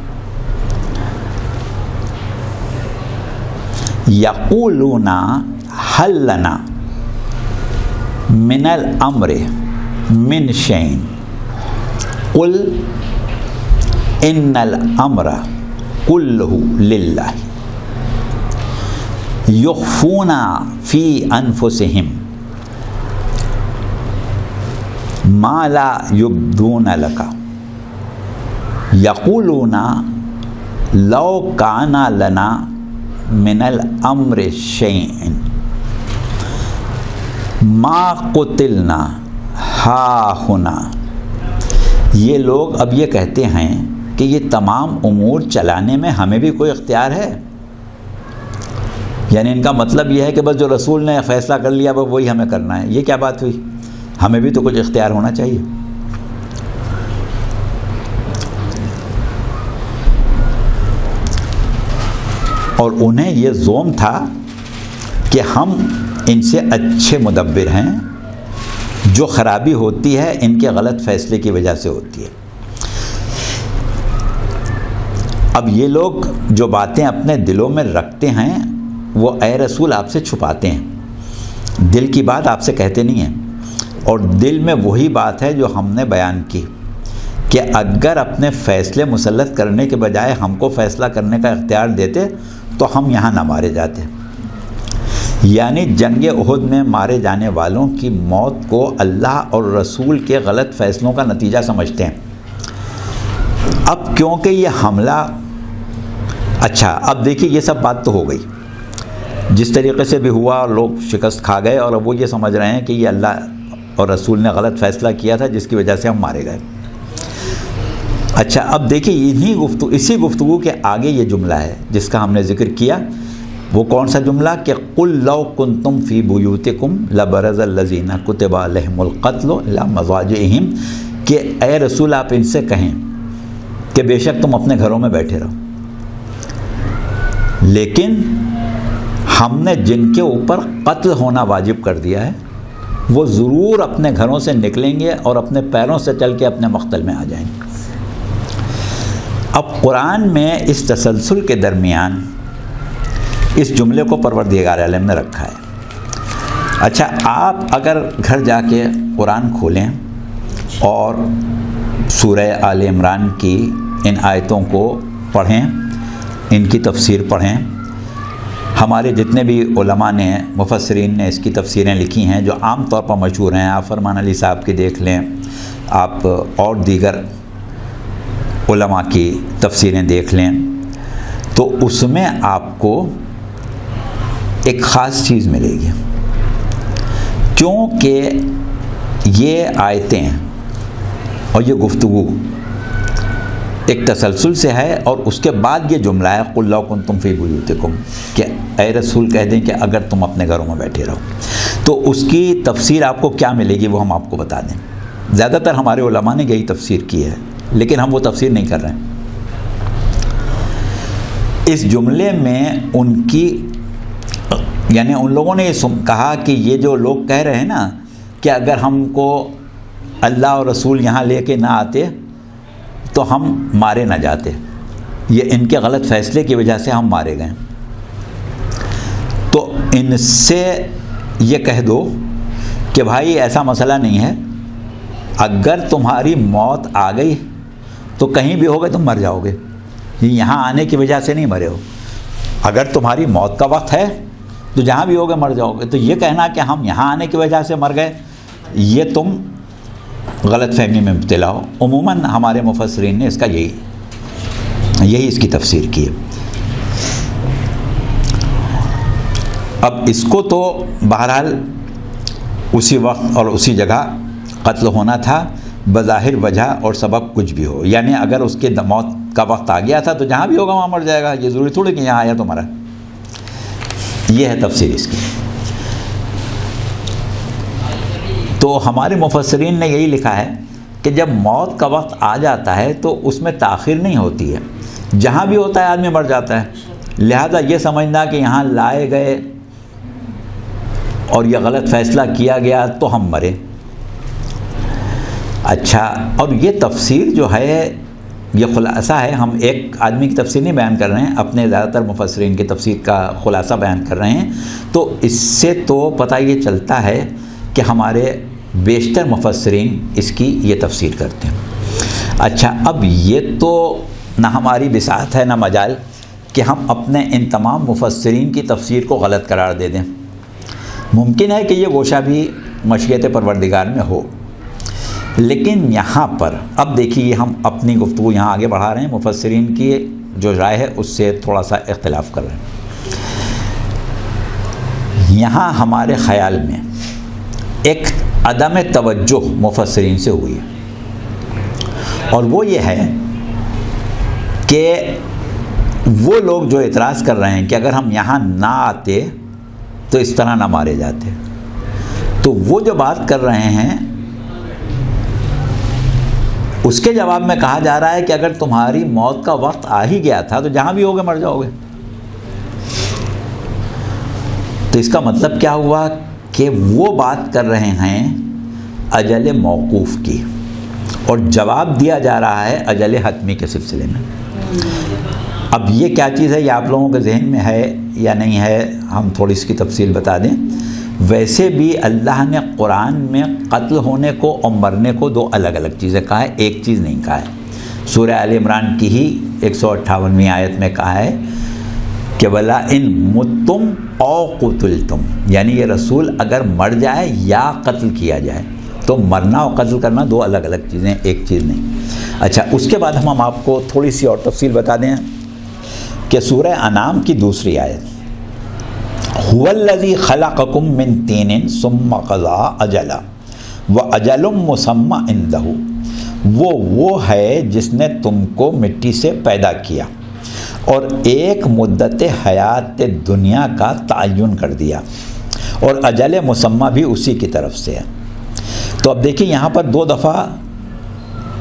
S1: یقولون حل لنا من الامر من شیء قل ان الامر کلہ للہ یخفون فی انفسہم ما لا یبدون لک یقولون لو کان لنا من الامر شیء ما قتلنا ہاہنا۔ یہ لوگ اب یہ کہتے ہیں کہ یہ تمام امور چلانے میں ہمیں بھی کوئی اختیار ہے، یعنی ان کا مطلب یہ ہے کہ بس جو رسول نے فیصلہ کر لیا وہی ہمیں کرنا ہے۔ یہ کیا بات ہوئی، ہمیں بھی تو کچھ اختیار ہونا چاہیے۔ اور انہیں یہ زوم تھا کہ ہم ان سے اچھے مدبر ہیں، جو خرابی ہوتی ہے ان کے غلط فیصلے کی وجہ سے ہوتی ہے۔ اب یہ لوگ جو باتیں اپنے دلوں میں رکھتے ہیں وہ اے رسول آپ سے چھپاتے ہیں، دل کی بات آپ سے کہتے نہیں ہیں، اور دل میں وہی بات ہے جو ہم نے بیان کی کہ اگر اپنے فیصلے مسلط کرنے کے بجائے ہم کو فیصلہ کرنے کا اختیار دیتے تو ہم یہاں نہ مارے جاتے۔ یعنی جنگ احد میں مارے جانے والوں کی موت کو اللہ اور رسول کے غلط فیصلوں کا نتیجہ سمجھتے ہیں۔ اب کیونکہ یہ حملہ، اچھا اب دیکھیے یہ سب بات تو ہو گئی، جس طریقے سے بھی ہوا اور لوگ شکست کھا گئے، اور اب وہ یہ سمجھ رہے ہیں کہ یہ اللہ اور رسول نے غلط فیصلہ کیا تھا جس کی وجہ سے ہم مارے گئے۔ اچھا اب دیکھیے اسی گفتگو کے آگے یہ جملہ ہے جس کا ہم نے ذکر کیا، وہ کون سا جملہ کہ قُل لَوْ كُنْتُمْ فِي بُيُوتِكُمْ لَبَرَزَ الَّذِينَ كُتِبَ عَلَيْهِمُ الْقَتْلُ إِلَىٰ مَضَاجِعِهِمْ، کہ اے رسول آپ ان سے کہیں کہ بے شک تم اپنے گھروں میں بیٹھے رہو، لیکن ہم نے جن کے اوپر قتل ہونا واجب کر دیا ہے وہ ضرور اپنے گھروں سے نکلیں گے اور اپنے پیروں سے چل کے اپنے مقتل میں آ جائیں گے۔ اب قرآن میں اس تسلسل کے درمیان اس جملے کو پروردگار عالم نے رکھا ہے۔ اچھا، آپ اگر گھر جا کے قرآن کھولیں اور سورہ آل عمران کی ان آیتوں کو پڑھیں، ان کی تفسیر پڑھیں، ہمارے جتنے بھی علماء نے، مفسرین نے اس کی تفسیریں لکھی ہیں جو عام طور پر مشہور ہیں، آپ فرمان علی صاحب کی دیکھ لیں، آپ اور دیگر علماء کی تفسیریں دیکھ لیں، تو اس میں آپ کو ایک خاص چیز ملے گی، کیونکہ یہ آیتیں اور یہ گفتگو ایک تسلسل سے ہے، اور اس کے بعد یہ جملہ ہے قُلْ لَوْ كُنْتُمْ فِي بُيُوتِكُمْ، کہ اے رسول کہہ دیں کہ اگر تم اپنے گھروں میں بیٹھے رہو، تو اس کی تفسیر آپ کو کیا ملے گی وہ ہم آپ کو بتا دیں۔ زیادہ تر ہمارے علماء نے یہی تفسیر کی ہے، لیکن ہم وہ تفسیر نہیں کر رہے ہیں۔ اس جملے میں ان کی، یعنی ان لوگوں نے یہ کہا کہ یہ جو لوگ کہہ رہے ہیں نا کہ اگر ہم کو اللہ اور رسول یہاں لے کے نہ آتے تو ہم مارے نہ جاتے، یہ ان کے غلط فیصلے کی وجہ سے ہم مارے گئے، تو ان سے یہ کہہ دو کہ بھائی ایسا مسئلہ نہیں ہے، اگر تمہاری موت آ گئی تو کہیں بھی ہوگے تم مر جاؤ گے، یہاں آنے کی وجہ سے نہیں مرے ہو، اگر تمہاری موت کا وقت ہے تو جہاں بھی ہوگے مر جاؤ گے، تو یہ کہنا کہ ہم یہاں آنے کی وجہ سے مر گئے، یہ تم غلط فہمی میں مبتلا ہو۔ عموماً ہمارے مفسرین نے اس کا یہی اس کی تفسیر کی ہے۔ اب اس کو تو بہرحال اسی وقت اور اسی جگہ قتل ہونا تھا، بظاہر وجہ اور سبب کچھ بھی ہو، یعنی اگر اس کے موت کا وقت آ گیا تھا تو جہاں بھی ہوگا وہاں مر جائے گا، یہ ضروری تھوڑی کہ یہاں آیا تو مرا۔ یہ ہے تفسیر اس کی۔ تو ہمارے مفسرین نے یہی لکھا ہے کہ جب موت کا وقت آ جاتا ہے تو اس میں تاخیر نہیں ہوتی ہے، جہاں بھی ہوتا ہے آدمی مر جاتا ہے، لہذا یہ سمجھنا کہ یہاں لائے گئے اور یہ غلط فیصلہ کیا گیا تو ہم مرے۔ اچھا، اور یہ تفسیر جو ہے یہ خلاصہ ہے، ہم ایک آدمی کی تفسیر نہیں بیان کر رہے ہیں، اپنے زیادہ تر مفسرین کی تفسیر کا خلاصہ بیان کر رہے ہیں، تو اس سے تو پتہ یہ چلتا ہے کہ ہمارے بیشتر مفسرین اس کی یہ تفسیر کرتے ہیں۔ اچھا، اب یہ تو نہ ہماری بساط ہے نہ مجال کہ ہم اپنے ان تمام مفسرین کی تفسیر کو غلط قرار دے دیں، ممکن ہے کہ یہ گوشہ بھی مشیت پروردگار میں ہو، لیکن یہاں پر اب دیکھیے ہم اپنی گفتگو یہاں آگے بڑھا رہے ہیں، مفسرین کی جو رائے ہے اس سے تھوڑا سا اختلاف کر رہے ہیں۔ یہاں ہمارے خیال میں ایک عدم توجہ مفسرین سے ہوئی ہے، اور وہ یہ ہے کہ وہ لوگ جو اعتراض کر رہے ہیں کہ اگر ہم یہاں نہ آتے تو اس طرح نہ مارے جاتے، تو وہ جو بات کر رہے ہیں اس کے جواب میں کہا جا رہا ہے کہ اگر تمہاری موت کا وقت آ ہی گیا تھا تو جہاں بھی ہوگے مر جاؤ گے۔ تو اس کا مطلب کیا ہوا کہ وہ بات کر رہے ہیں اجل موقوف کی، اور جواب دیا جا رہا ہے اجل حتمی کے سلسلے میں۔ اب یہ کیا چیز ہے، یہ آپ لوگوں کے ذہن میں ہے یا نہیں ہے، ہم تھوڑی اس کی تفصیل بتا دیں۔ ویسے بھی اللہ نے قرآن میں قتل ہونے کو اور مرنے کو دو الگ الگ چیزیں کہا ہے، ایک چیز نہیں کہا ہے۔ سورہ آل عمران کی ہی 158ویں آیت میں کہا ہے کہ وَلَا إِن مُتُّمْ أَوْ قُتِلْتُمْ، یعنی یہ رسول اگر مر جائے یا قتل کیا جائے، تو مرنا اور قتل کرنا دو الگ الگ چیزیں، ایک چیز نہیں۔ اچھا، اس کے بعد ہم آپ کو تھوڑی سی اور تفصیل بتا دیں کہ سورہ انعام کی دوسری آیت، هُوَ الَّذِي خَلَقَكُم مِّن طِينٍ ثُمَّ قَضَىٰ أَجَلًا وَأَجَلٌ مُّسَمًّى عِندَهُ، وہ ہے جس نے تم کو مٹی سے پیدا کیا اور ایک مدت حیات دنیا کا تعین کر دیا، اور اجل مسمى بھی اسی کی طرف سے ہے۔ تو اب دیکھیں یہاں پر دو دفعہ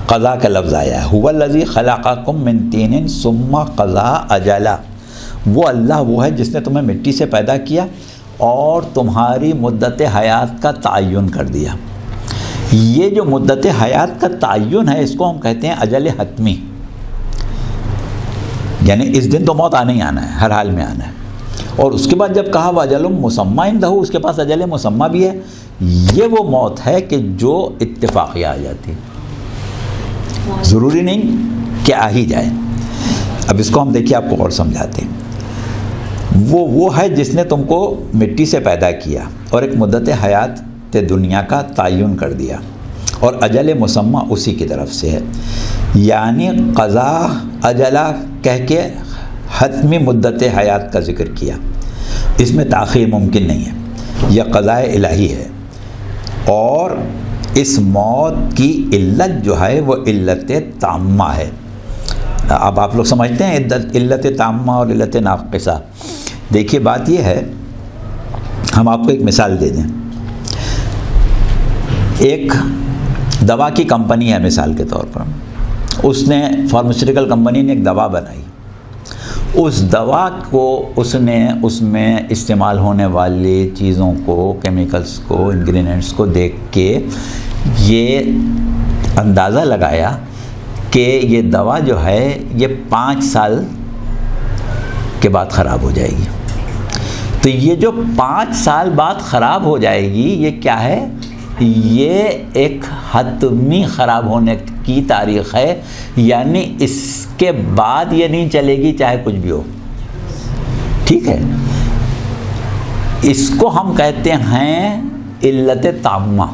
S1: قضاء کا لفظ آیا ہے، هُوَ الَّذِي خَلَقَكُم مِّن طِينٍ ثُمَّ قَضَىٰ أَجَلًا، وہ اللہ وہ ہے جس نے تمہیں مٹی سے پیدا کیا اور تمہاری مدت حیات کا تعین کر دیا۔ یہ جو مدت حیات کا تعین ہے اس کو ہم کہتے ہیں اجل حتمی، یعنی اس دن تو موت آنا ہی آنا ہے، ہر حال میں آنا ہے۔ اور اس کے بعد جب کہا وَأَجَلٌ مُّسَمًّى عِندَهُ، اس کے پاس اجل مسمہ بھی ہے، یہ وہ موت ہے کہ جو اتفاقیہ آ جاتی، ضروری نہیں کہ آ ہی جائے۔ اب اس کو ہم دیکھیے آپ کو اور سمجھاتے ہیں۔ وہ ہے جس نے تم کو مٹی سے پیدا کیا اور ایک مدت حیات دنیا کا تعین کر دیا، اور اجل مسمہ اسی کی طرف سے ہے، یعنی قضا اجلہ کہہ کے حتمی مدت حیات کا ذکر کیا، اس میں تاخیر ممکن نہیں ہے، یہ قضاء الہی ہے۔ اور اس موت کی علت جو ہے وہ علت تامہ ہے۔ اب آپ لوگ سمجھتے ہیں علت تامہ اور علت ناقصہ۔ دیکھیے بات یہ ہے، ہم آپ کو ایک مثال دے دیں۔ ایک دوا کی کمپنی ہے مثال کے طور پر، اس نے فارماسیوٹیکل کمپنی نے ایک دوا بنائی، اس دوا کو اس نے اس میں استعمال ہونے والی چیزوں کو، کیمیکلز کو، انگریڈینٹس کو دیکھ کے یہ اندازہ لگایا کہ یہ دوا جو ہے یہ 5 سال کے بعد خراب ہو جائے گی۔ تو یہ جو 5 سال بعد خراب ہو جائے گی، یہ کیا ہے؟ یہ ایک حتمی خراب ہونے کی تاریخ ہے، یعنی اس کے بعد یہ نہیں چلے گی چاہے کچھ بھی ہو، ٹھیک ہے؟ اس کو ہم کہتے ہیں علت تامہ۔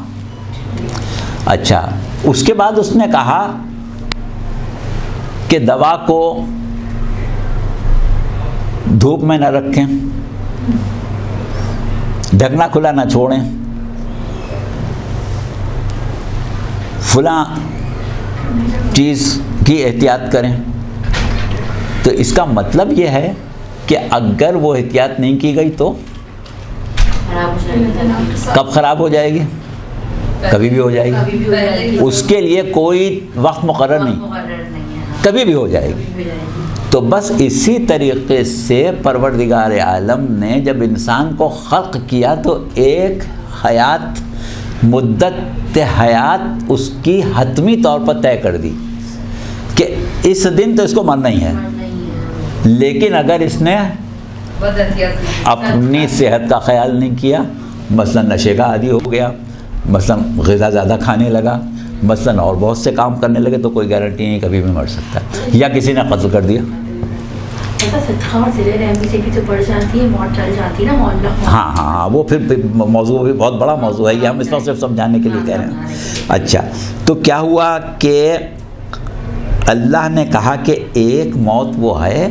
S1: اچھا، اس کے بعد اس نے کہا کہ دوا کو دھوپ میں نہ رکھیں، ڈھکنا کھلا نہ چھوڑیں، فلاں چیز کی احتیاط کریں۔ تو اس کا مطلب یہ ہے کہ اگر وہ احتیاط نہیں کی گئی تو کب خراب ہو جائے گی؟ کبھی بھی ہو جائے گی، اس کے لیے کوئی وقت مقرر نہیں، کبھی بھی ہو جائے گی۔ تو بس اسی طریقے سے پروردگار عالم نے جب انسان کو خلق کیا تو ایک حیات، مدت حیات اس کی حتمی طور پر طے کر دی کہ اس دن تو اس کو مرنا ہی ہے۔ لیکن اگر اس نے اپنی صحت کا خیال نہیں کیا، مثلا نشے کا عادی ہو گیا، مثلا غذا زیادہ کھانے لگا، مثلا اور بہت سے کام کرنے لگے، تو کوئی گارنٹی نہیں، کبھی بھی مر سکتا ہے، یا کسی نے قتل کر دیا۔ ہاں، وہ پھر موضوع بھی بہت بڑا موضوع ہے، یہ ہم اس وقت صرف سمجھانے کے لیے کہہ رہے ہیں۔ اچھا، تو کیا ہوا کہ اللہ نے کہا کہ ایک موت وہ ہے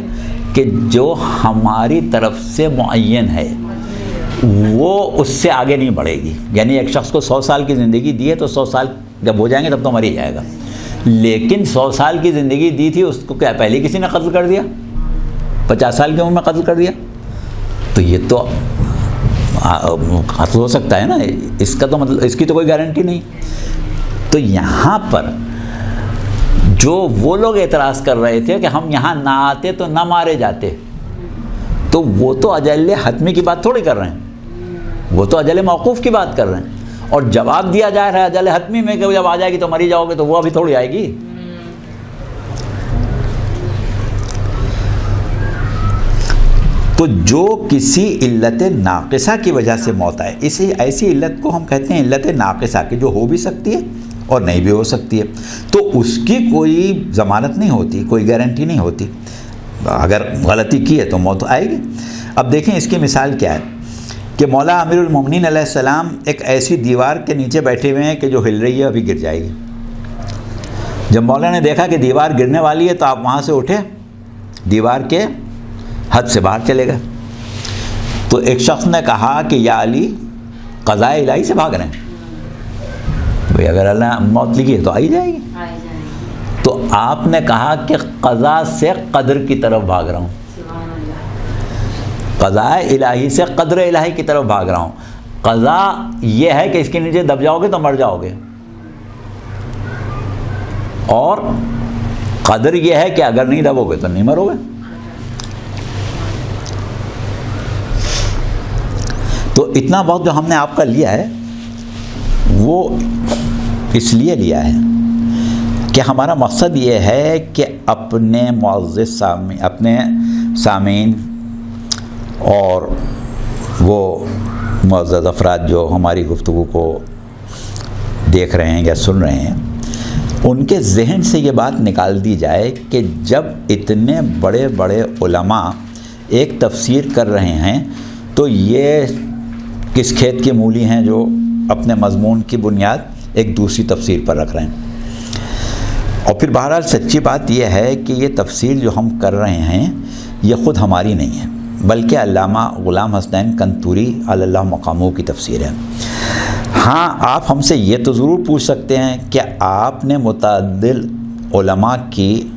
S1: کہ جو ہماری طرف سے معین ہے، وہ اس سے آگے نہیں بڑھے گی۔ یعنی ایک شخص کو 100 سال کی زندگی دی ہے تو 100 سال جب ہو جائیں گے تب تو مر ہی جائے گا، لیکن 100 سال کی زندگی دی تھی، اس کو کیا پہلے کسی نے قتل کر دیا؟ 50 سال کی عمر میں قتل کر دیا، تو یہ تو قتل ہو سکتا ہے نا، اس کا تو مطلب اس کی تو کوئی گارنٹی نہیں۔ تو یہاں پر جو وہ لوگ اعتراض کر رہے تھے کہ ہم یہاں نہ آتے تو نہ مارے جاتے، تو وہ تو اجل حتمی کی بات تھوڑی کر رہے ہیں، وہ تو اجل موقوف کی بات کر رہے ہیں، اور جواب دیا جا رہا ہے اجل حتمی میں کہ جب آ جائے گی تو مری جاؤ گے، تو وہ ابھی تھوڑی آئے گی۔ تو جو کسی علت ناقصہ کی وجہ سے موت آئے، ایسی علت کو ہم کہتے ہیں علت ناقصہ، کہ جو ہو بھی سکتی ہے اور نہیں بھی ہو سکتی ہے، تو اس کی کوئی ضمانت نہیں ہوتی، کوئی گارنٹی نہیں ہوتی، اگر غلطی کی ہے تو موت آئے گی۔ اب دیکھیں اس کی مثال کیا ہے کہ مولا امیر المومنین علیہ السلام ایک ایسی دیوار کے نیچے بیٹھے ہوئے ہیں کہ جو ہل رہی ہے، ابھی گر جائے گی۔ جب مولا نے دیکھا کہ دیوار گرنے والی ہے تو آپ وہاں سے اٹھے، دیوار کے حد سے باہر چلے گئے۔ تو ایک شخص نے کہا کہ یا علی، قضاء الہی سے بھاگ رہے ہیں، بھئی اگر اللہ موت لکھی ہے تو آئی جائے گی۔ تو آپ نے کہا کہ قضاء سے قدر کی طرف بھاگ رہا ہوں، قضاء الہی سے قدر الہی کی طرف بھاگ رہا ہوں۔ قضاء یہ ہے کہ اس کے نیچے دب جاؤ گے تو مر جاؤ گے، اور قدر یہ ہے کہ اگر نہیں دبو گے تو نہیں مرو گے۔ تو اتنا بہت جو ہم نے آپ کا لیا ہے وہ اس لیے لیا ہے کہ ہمارا مقصد یہ ہے کہ اپنے معزز اپنے سامعین اور وہ معزز افراد جو ہماری گفتگو کو دیکھ رہے ہیں یا سن رہے ہیں، ان کے ذہن سے یہ بات نکال دی جائے کہ جب اتنے بڑے بڑے علماء ایک تفسیر کر رہے ہیں تو یہ کس کھیت کی مولی ہیں جو اپنے مضمون کی بنیاد ایک دوسری تفسیر پر رکھ رہے ہیں۔ اور پھر بہرحال سچی بات یہ ہے کہ یہ تفسیر جو ہم کر رہے ہیں یہ خود ہماری نہیں ہے، بلکہ علامہ غلام حسنین کنتوری علی اللہ مقامہ کی تفسیر ہے۔ ہاں، آپ ہم سے یہ تو ضرور پوچھ سکتے ہیں کہ آپ نے متعدد علماء کی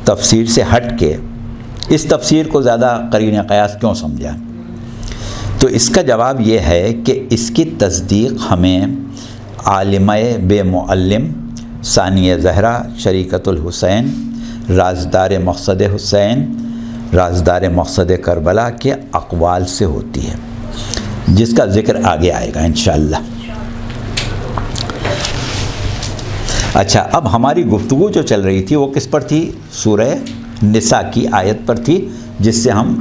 S1: تفسیر سے ہٹ کے اس تفسیر کو زیادہ قرین قیاس کیوں سمجھا؟ تو اس کا جواب یہ ہے کہ اس کی تصدیق ہمیں عالمہ بے معلم ثانیہ زہرا شریکت الحسین رازدار مقصد حسین رازدار مقصد کربلا کے اقوال سے ہوتی ہے، جس کا ذکر آگے آئے گا انشاءاللہ۔ اچھا، اب ہماری گفتگو جو چل رہی تھی وہ کس پر تھی؟ سورہ نساء کی آیت پر تھی، جس سے ہم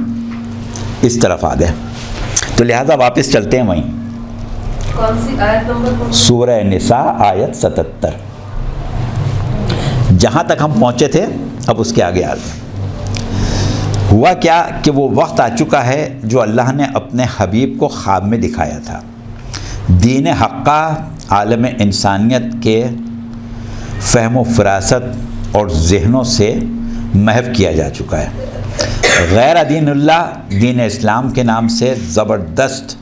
S1: اس طرف آ گئے، تو لہذا واپس چلتے ہیں وہیں۔
S2: کون سی آیت نمبر؟
S1: سورہ نساء آیت 77، جہاں تک ہم پہنچے تھے اب اس کے آگے آ گئے۔ ہوا کیا کہ وہ وقت آ چکا ہے جو اللہ نے اپنے حبیب کو خواب میں دکھایا تھا۔ دین حقہ عالم انسانیت کے فہم و فراست اور ذہنوں سے محو کیا جا چکا ہے۔ غیر دین اللہ، دین اسلام کے نام سے زبردست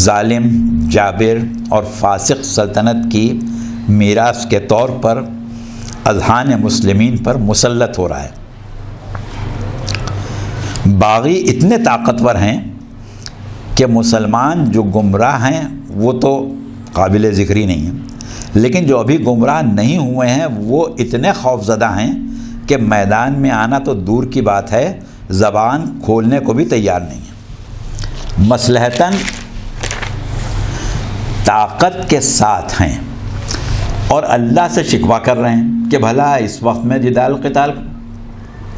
S1: ظالم، جابر اور فاسق سلطنت کی میراث کے طور پر اذہان مسلمین پر مسلط ہو رہا ہے۔ باغی اتنے طاقتور ہیں کہ مسلمان جو گمراہ ہیں وہ تو قابل ذکر ہی نہیں ہیں، لیکن جو ابھی گمراہ نہیں ہوئے ہیں وہ اتنے خوفزدہ ہیں کہ میدان میں آنا تو دور کی بات ہے، زبان کھولنے کو بھی تیار نہیں ہے۔ مصلحتاً طاقت کے ساتھ ہیں اور اللہ سے شکوہ کر رہے ہیں کہ بھلا اس وقت میں جدال قتال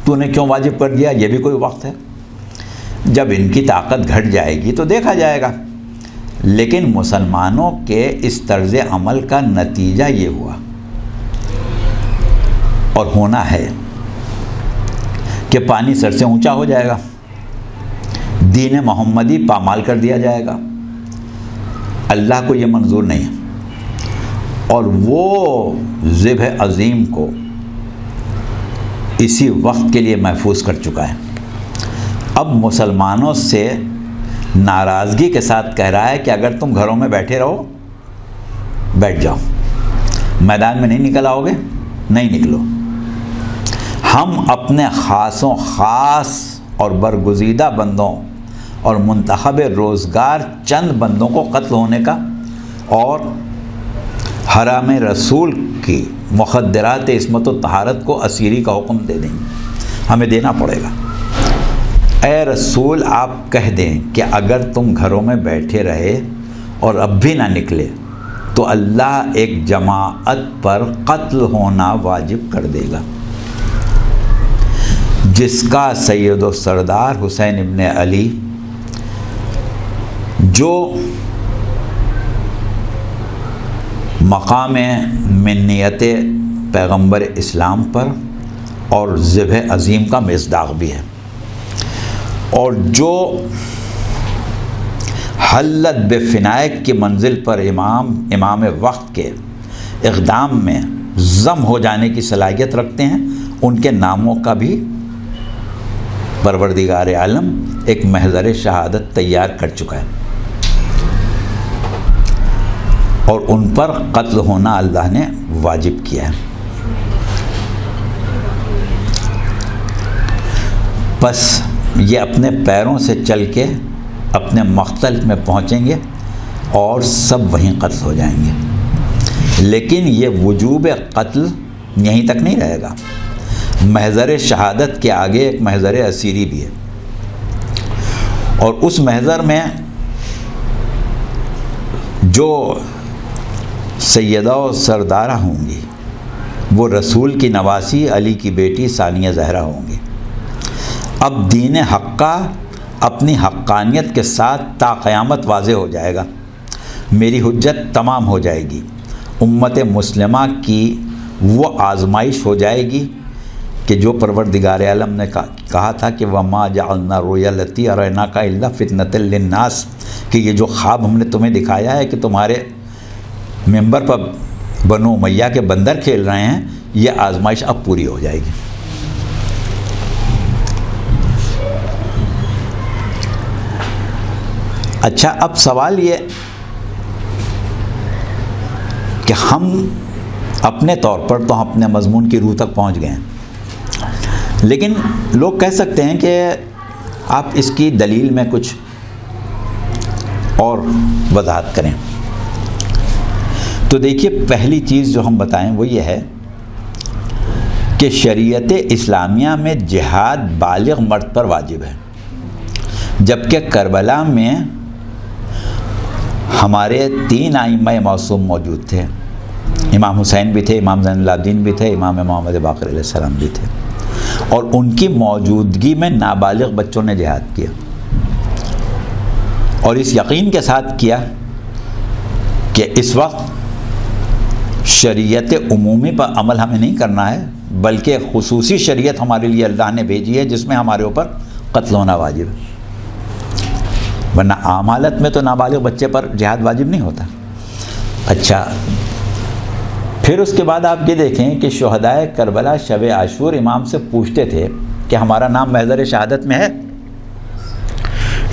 S1: تو نے کیوں واجب کر دیا؟ یہ بھی کوئی وقت ہے، جب ان کی طاقت گھٹ جائے گی تو دیکھا جائے گا۔ لیکن مسلمانوں کے اس طرز عمل کا نتیجہ یہ ہوا اور ہونا ہے کہ پانی سر سے اونچا ہو جائے گا، دین محمدی پامال کر دیا جائے گا۔ اللہ کو یہ منظور نہیں ہے، اور وہ ذبح عظیم کو اسی وقت کے لیے محفوظ کر چکا ہے۔ اب مسلمانوں سے ناراضگی کے ساتھ کہہ رہا ہے کہ اگر تم گھروں میں بیٹھے رہو، بیٹھ جاؤ، میدان میں نہیں نکل آؤ گے، نہیں نکلو۔ ہم اپنے خاصوں خاص اور برگزیدہ بندوں اور منتخب روزگار چند بندوں کو قتل ہونے کا اور حرام رسول کی مخدرات عصمت و طہارت کو اسیری کا حکم دے دیں گے، ہمیں دینا پڑے گا۔ اے رسول، آپ کہہ دیں کہ اگر تم گھروں میں بیٹھے رہے اور اب بھی نہ نکلے تو اللہ ایک جماعت پر قتل ہونا واجب کر دے گا، جس کا سید و سردار حسین ابن علی، جو مقام منیت پیغمبر اسلام پر اور ذبح عظیم کا مصداق بھی ہے، اور جو حلت بفنائق کی منزل پر امام وقت کے اقدام میں ضم ہو جانے کی صلاحیت رکھتے ہیں، ان کے ناموں کا بھی پروردگار عالم ایک محضر شہادت تیار کر چکا ہے، اور ان پر قتل ہونا اللہ نے واجب کیا ہے۔ بس یہ اپنے پیروں سے چل کے اپنے مقتل میں پہنچیں گے اور سب وہیں قتل ہو جائیں گے، لیکن یہ وجوب قتل یہیں تک نہیں رہے گا۔ محضر شہادت کے آگے ایک محضر اسیری بھی ہے، اور اس محضر میں جو سیدہ و سردارہ ہوں گی وہ رسول کی نواسی علی کی بیٹی ثانیہ زہرا ہوں گی۔ اب دین حقہ اپنی حقانیت کے ساتھ تا قیامت واضح ہو جائے گا، میری حجت تمام ہو جائے گی، امت مسلمہ کی وہ آزمائش ہو جائے گی کہ جو پروردگار عالم نے کہا تھا کہ وما جعلنا الرؤیا التی اریناک الا فتنۃ للناس، کہ یہ جو خواب ہم نے تمہیں دکھایا ہے کہ تمہارے ممبر پر بنو امیہ کے بندر کھیل رہے ہیں، یہ آزمائش اب پوری ہو جائے گی۔ اچھا، اب سوال یہ کہ ہم اپنے طور پر تو اپنے مضمون کی روح تک پہنچ گئے ہیں، لیکن لوگ کہہ سکتے ہیں کہ آپ اس کی دلیل میں کچھ اور وضاحت کریں۔ تو دیکھیے، پہلی چیز جو ہم بتائیں وہ یہ ہے کہ شریعت اسلامیہ میں جہاد بالغ مرد پر واجب ہے، جبکہ کربلا میں ہمارے 3 ائمہ معصوم موجود تھے، امام حسین بھی تھے، امام زین العابدین بھی تھے، امام محمد باقر علیہ السلام بھی تھے، اور ان کی موجودگی میں نابالغ بچوں نے جہاد کیا، اور اس یقین کے ساتھ کیا کہ اس وقت شریعت عمومی پر عمل ہمیں نہیں کرنا ہے، بلکہ خصوصی شریعت ہمارے لیے اللہ نے بھیجی ہے جس میں ہمارے اوپر قتل ہونا واجب ہے، ورنہ عام حالت میں تو نابالغ بچے پر جہاد واجب نہیں ہوتا۔ اچھا، پھر اس کے بعد آپ یہ دیکھیں کہ شہدائے کربلا شب عاشور امام سے پوچھتے تھے کہ ہمارا نام محضر شہادت میں ہے۔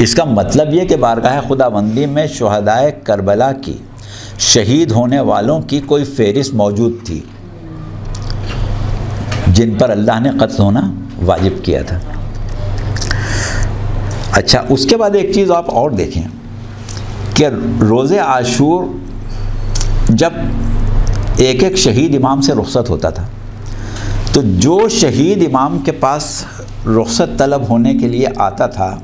S1: اس کا مطلب یہ کہ بارگاہ خداوندی میں شہدائے کربلا کی شہید ہونے والوں کی کوئی فہرست موجود تھی جن پر اللہ نے قتل ہونا واجب کیا تھا۔ اچھا، اس کے بعد ایک چیز آپ اور دیکھیں کہ روز عاشور جب ایک ایک شہید امام سے رخصت ہوتا تھا، تو جو شہید امام کے پاس رخصت طلب ہونے کے لیے آتا تھا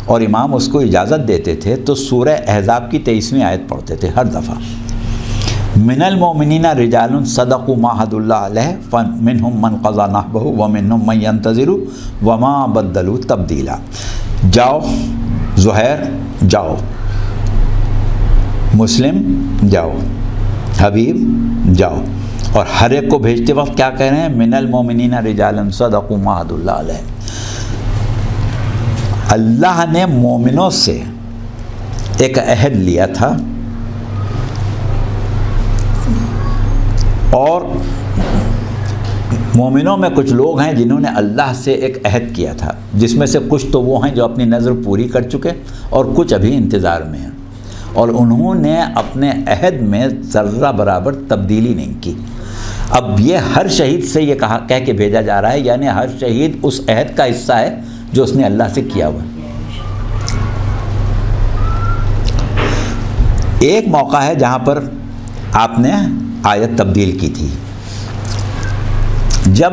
S1: اور امام اس کو اجازت دیتے تھے تو سورہ احزاب کی 23ویں آیت پڑھتے تھے ہر دفعہ، من المؤمنین رجال صدقوا ما عاهدوا الله علیہ فمنهم من قضى نحبه ومنهم من ينتظر وما بدلوا تبدیلا۔ جاؤ زہیر، جاؤ مسلم، جاؤ حبیب، جاؤ، اور ہر ایک کو بھیجتے وقت کیا کہہ رہے ہیں؟ من المؤمنین رجال صدقوا ما عاهدوا الله علیہ۔ اللہ نے مومنوں سے ایک عہد لیا تھا، اور مومنوں میں کچھ لوگ ہیں جنہوں نے اللہ سے ایک عہد کیا تھا، جس میں سے کچھ تو وہ ہیں جو اپنی نظر پوری کر چکے اور کچھ ابھی انتظار میں ہیں، اور انہوں نے اپنے عہد میں ذرہ برابر تبدیلی نہیں کی۔ اب یہ ہر شہید سے یہ کہہ کے بھیجا جا رہا ہے، یعنی ہر شہید اس عہد کا حصہ ہے جو اس نے اللہ سے کیا ہوا۔ ایک موقع ہے جہاں پر آپ نے آیت تبدیل کی تھی، جب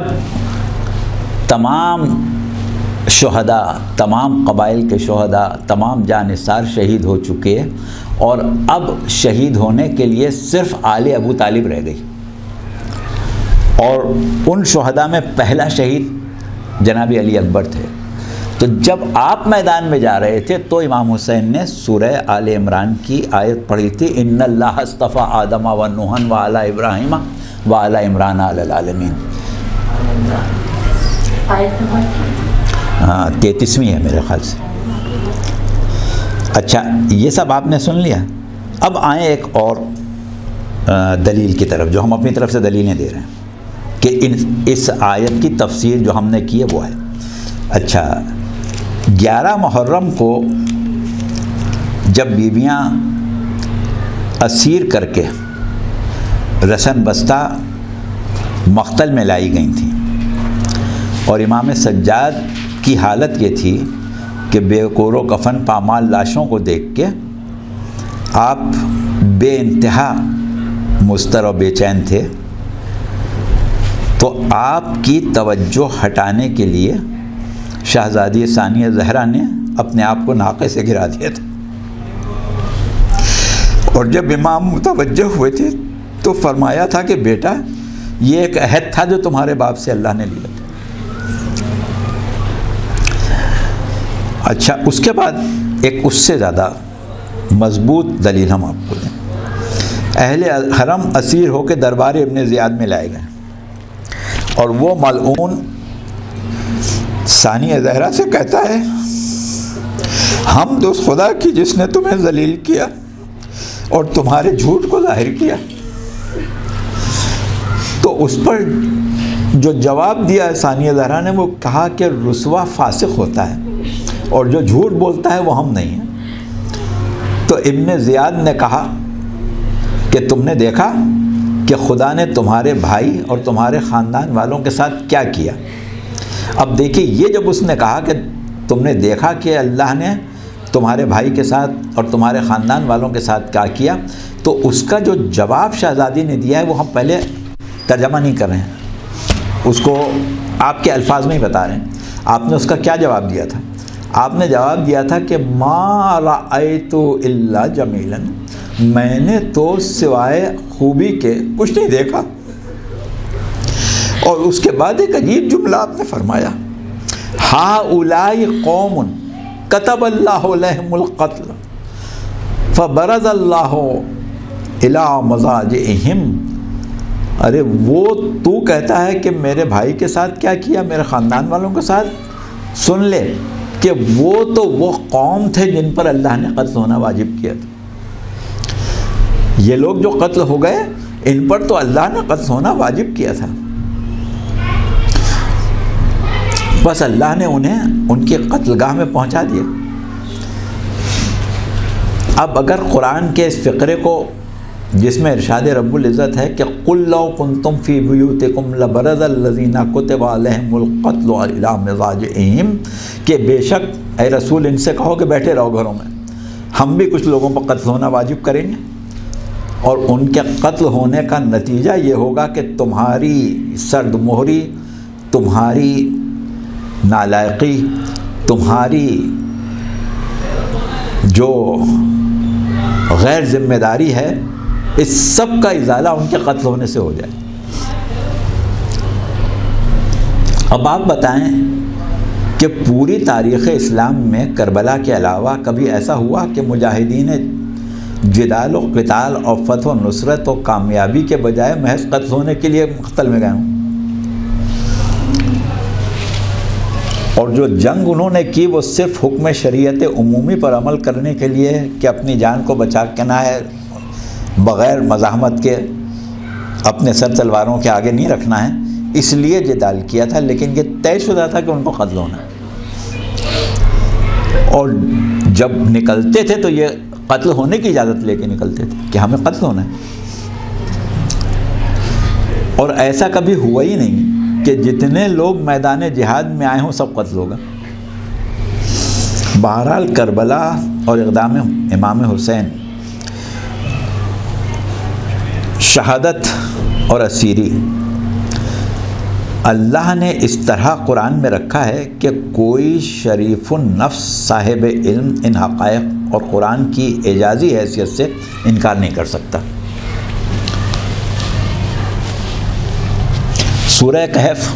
S1: تمام شہداء، تمام قبائل کے شہداء، تمام جانثار شہید ہو چکے اور اب شہید ہونے کے لیے صرف آل ابو طالب رہ گئی، اور ان شہداء میں پہلا شہید جناب علی اکبر تھے۔ تو جب آپ میدان میں جا رہے تھے تو امام حسین نے سورہ آل عمران کی آیت پڑھی تھی، ان اللہ اصطفیٰ آدم و نوحا وآل ابراہیم وآل عمران علی العالمین۔ 33ویں ہے میرے خیال سے۔ اچھا، یہ سب آپ نے سن لیا، اب آئیں ایک اور دلیل کی طرف جو ہم اپنی طرف سے دلیلیں دے رہے ہیں کہ اس آیت کی تفسیر جو ہم نے کی ہے وہ ہے۔ اچھا، 11 محرم کو جب بیویاں اسیر کر کے رسن بستہ مقتل میں لائی گئی تھیں، اور امام سجاد کی حالت یہ تھی کہ بے کور و کفن پامال لاشوں کو دیکھ کے آپ بے انتہا مضطر و بے چین تھے، تو آپ کی توجہ ہٹانے کے لیے شہزادی ثانیہ زہرا نے اپنے آپ کو ناقے سے گرا دیا تھا، اور جب امام متوجہ ہوئے تھے تو فرمایا تھا کہ بیٹا یہ ایک عہد تھا جو تمہارے باپ سے اللہ نے لیا تھا۔ اچھا، اس کے بعد ایک اس سے زیادہ مضبوط دلیل ہم آپ کو دیں۔ اہل حرم اسیر ہو کے دربار ابن زیاد میں لائے گئے، اور وہ ملعون ثانی زہرا سے کہتا ہے حمد اس خدا کی جس نے تمہیں ذلیل کیا اور تمہارے جھوٹ کو ظاہر کیا۔ تو اس پر جو جواب دیا ثانی زہرا نے، وہ کہا کہ رسوا فاسق ہوتا ہے اور جو جھوٹ بولتا ہے وہ ہم نہیں ہیں۔ تو ابن زیاد نے کہا کہ تم نے دیکھا کہ خدا نے تمہارے بھائی اور تمہارے خاندان والوں کے ساتھ کیا کیا۔ اب دیکھیے، یہ جب اس نے کہا کہ تم نے دیکھا کہ اللہ نے تمہارے بھائی کے ساتھ اور تمہارے خاندان والوں کے ساتھ کیا کیا، تو اس کا جو جواب شہزادی نے دیا ہے وہ ہم پہلے ترجمہ نہیں کر رہے ہیں، اس کو آپ کے الفاظ میں ہی بتا رہے ہیں۔ آپ نے اس کا کیا جواب دیا تھا؟ آپ نے جواب دیا تھا کہ ما رأیت الا جمیلا، میں نے تو سوائے خوبی کے کچھ نہیں دیکھا۔ اور اس کے بعد ایک عجیب جملہ آپ نے فرمایا، ہؤلاء قوم کتب اللہ علیہم القتل فبرز اللہ الی مضاجعہم۔ ارے وہ تو کہتا ہے کہ میرے بھائی کے ساتھ کیا کیا، میرے خاندان والوں کے ساتھ؟ سن لے کہ وہ قوم تھے جن پر اللہ نے قتل ہونا واجب کیا تھا۔ یہ لوگ جو قتل ہو گئے، ان پر تو اللہ نے قتل ہونا واجب کیا تھا، بس اللہ نے انہیں ان کی قتل گاہ میں پہنچا دیا۔ اب اگر قرآن کے اس فقرے کو، جس میں ارشاد رب العزت ہے کہ قُلْ لَوْ كُنْتُمْ فِي بُيُوتِكُمْ لَبَرَزَ الَّذِينَ كُتِبَ عَلَيْهِمُ الْقَتْلُ إِلَىٰ مَضَاجِعِهِمْ، کہ بے شک اے رسول ان سے کہو کہ بیٹھے رہو گھروں میں، ہم بھی کچھ لوگوں پر قتل ہونا واجب کریں گے، اور ان کے قتل ہونے کا نتیجہ یہ ہوگا کہ تمہاری سرد مہری، تمہاری نالائقی، تمہاری جو غیر ذمہ داری ہے، اس سب کا ازالہ ان کے قتل ہونے سے ہو جائے۔ اب آپ بتائیں کہ پوری تاریخ اسلام میں کربلا کے علاوہ کبھی ایسا ہوا کہ مجاہدین جدال و قتال اور فتح و نصرت و کامیابی کے بجائے محض قتل ہونے کے لیے قتل میں گئے ہوں؟ اور جو جنگ انہوں نے کی وہ صرف حکم شریعت عمومی پر عمل کرنے کے لیے کہ اپنی جان کو بچا کے نہ ہے، بغیر مزاحمت کے اپنے سر تلواروں کے آگے نہیں رکھنا ہے، اس لیے جدال کیا تھا، لیکن یہ طے شدہ تھا کہ ان کو قتل ہونا ہے۔ اور جب نکلتے تھے تو یہ قتل ہونے کی اجازت لے کے نکلتے تھے کہ ہمیں قتل ہونا ہے۔ اور ایسا کبھی ہوا ہی نہیں کہ جتنے لوگ میدان جہاد میں آئے ہوں سب قتل ہوگا۔ بہرحال کربلا اور اقدام امام حسین، شہادت اور اسیری، اللہ نے اس طرح قرآن میں رکھا ہے کہ کوئی شریف النفس صاحب علم ان حقائق اور قرآن کی اعجازی حیثیت سے انکار نہیں کر سکتا۔ سورہ کہف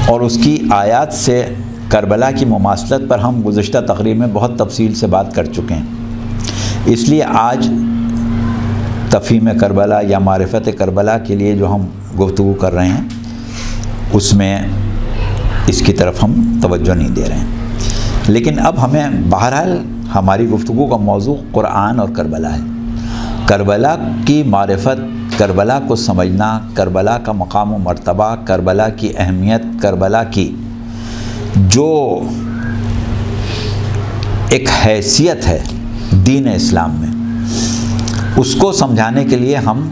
S1: اور اس کی آیات سے کربلا کی مماثلت پر ہم گزشتہ تقریب میں بہت تفصیل سے بات کر چکے ہیں، اس لیے آج تفہیم کربلا یا معرفت کربلا کے لیے جو ہم گفتگو کر رہے ہیں اس میں اس کی طرف ہم توجہ نہیں دے رہے ہیں۔ لیکن اب ہمیں بہرحال ہماری گفتگو کا موضوع قرآن اور کربلا ہے۔ کربلا کی معرفت، کربلا کو سمجھنا، کربلا کا مقام و مرتبہ، کربلا کی اہمیت، کربلا کی جو ایک حیثیت ہے دین اسلام میں، اس کو سمجھانے کے لیے ہم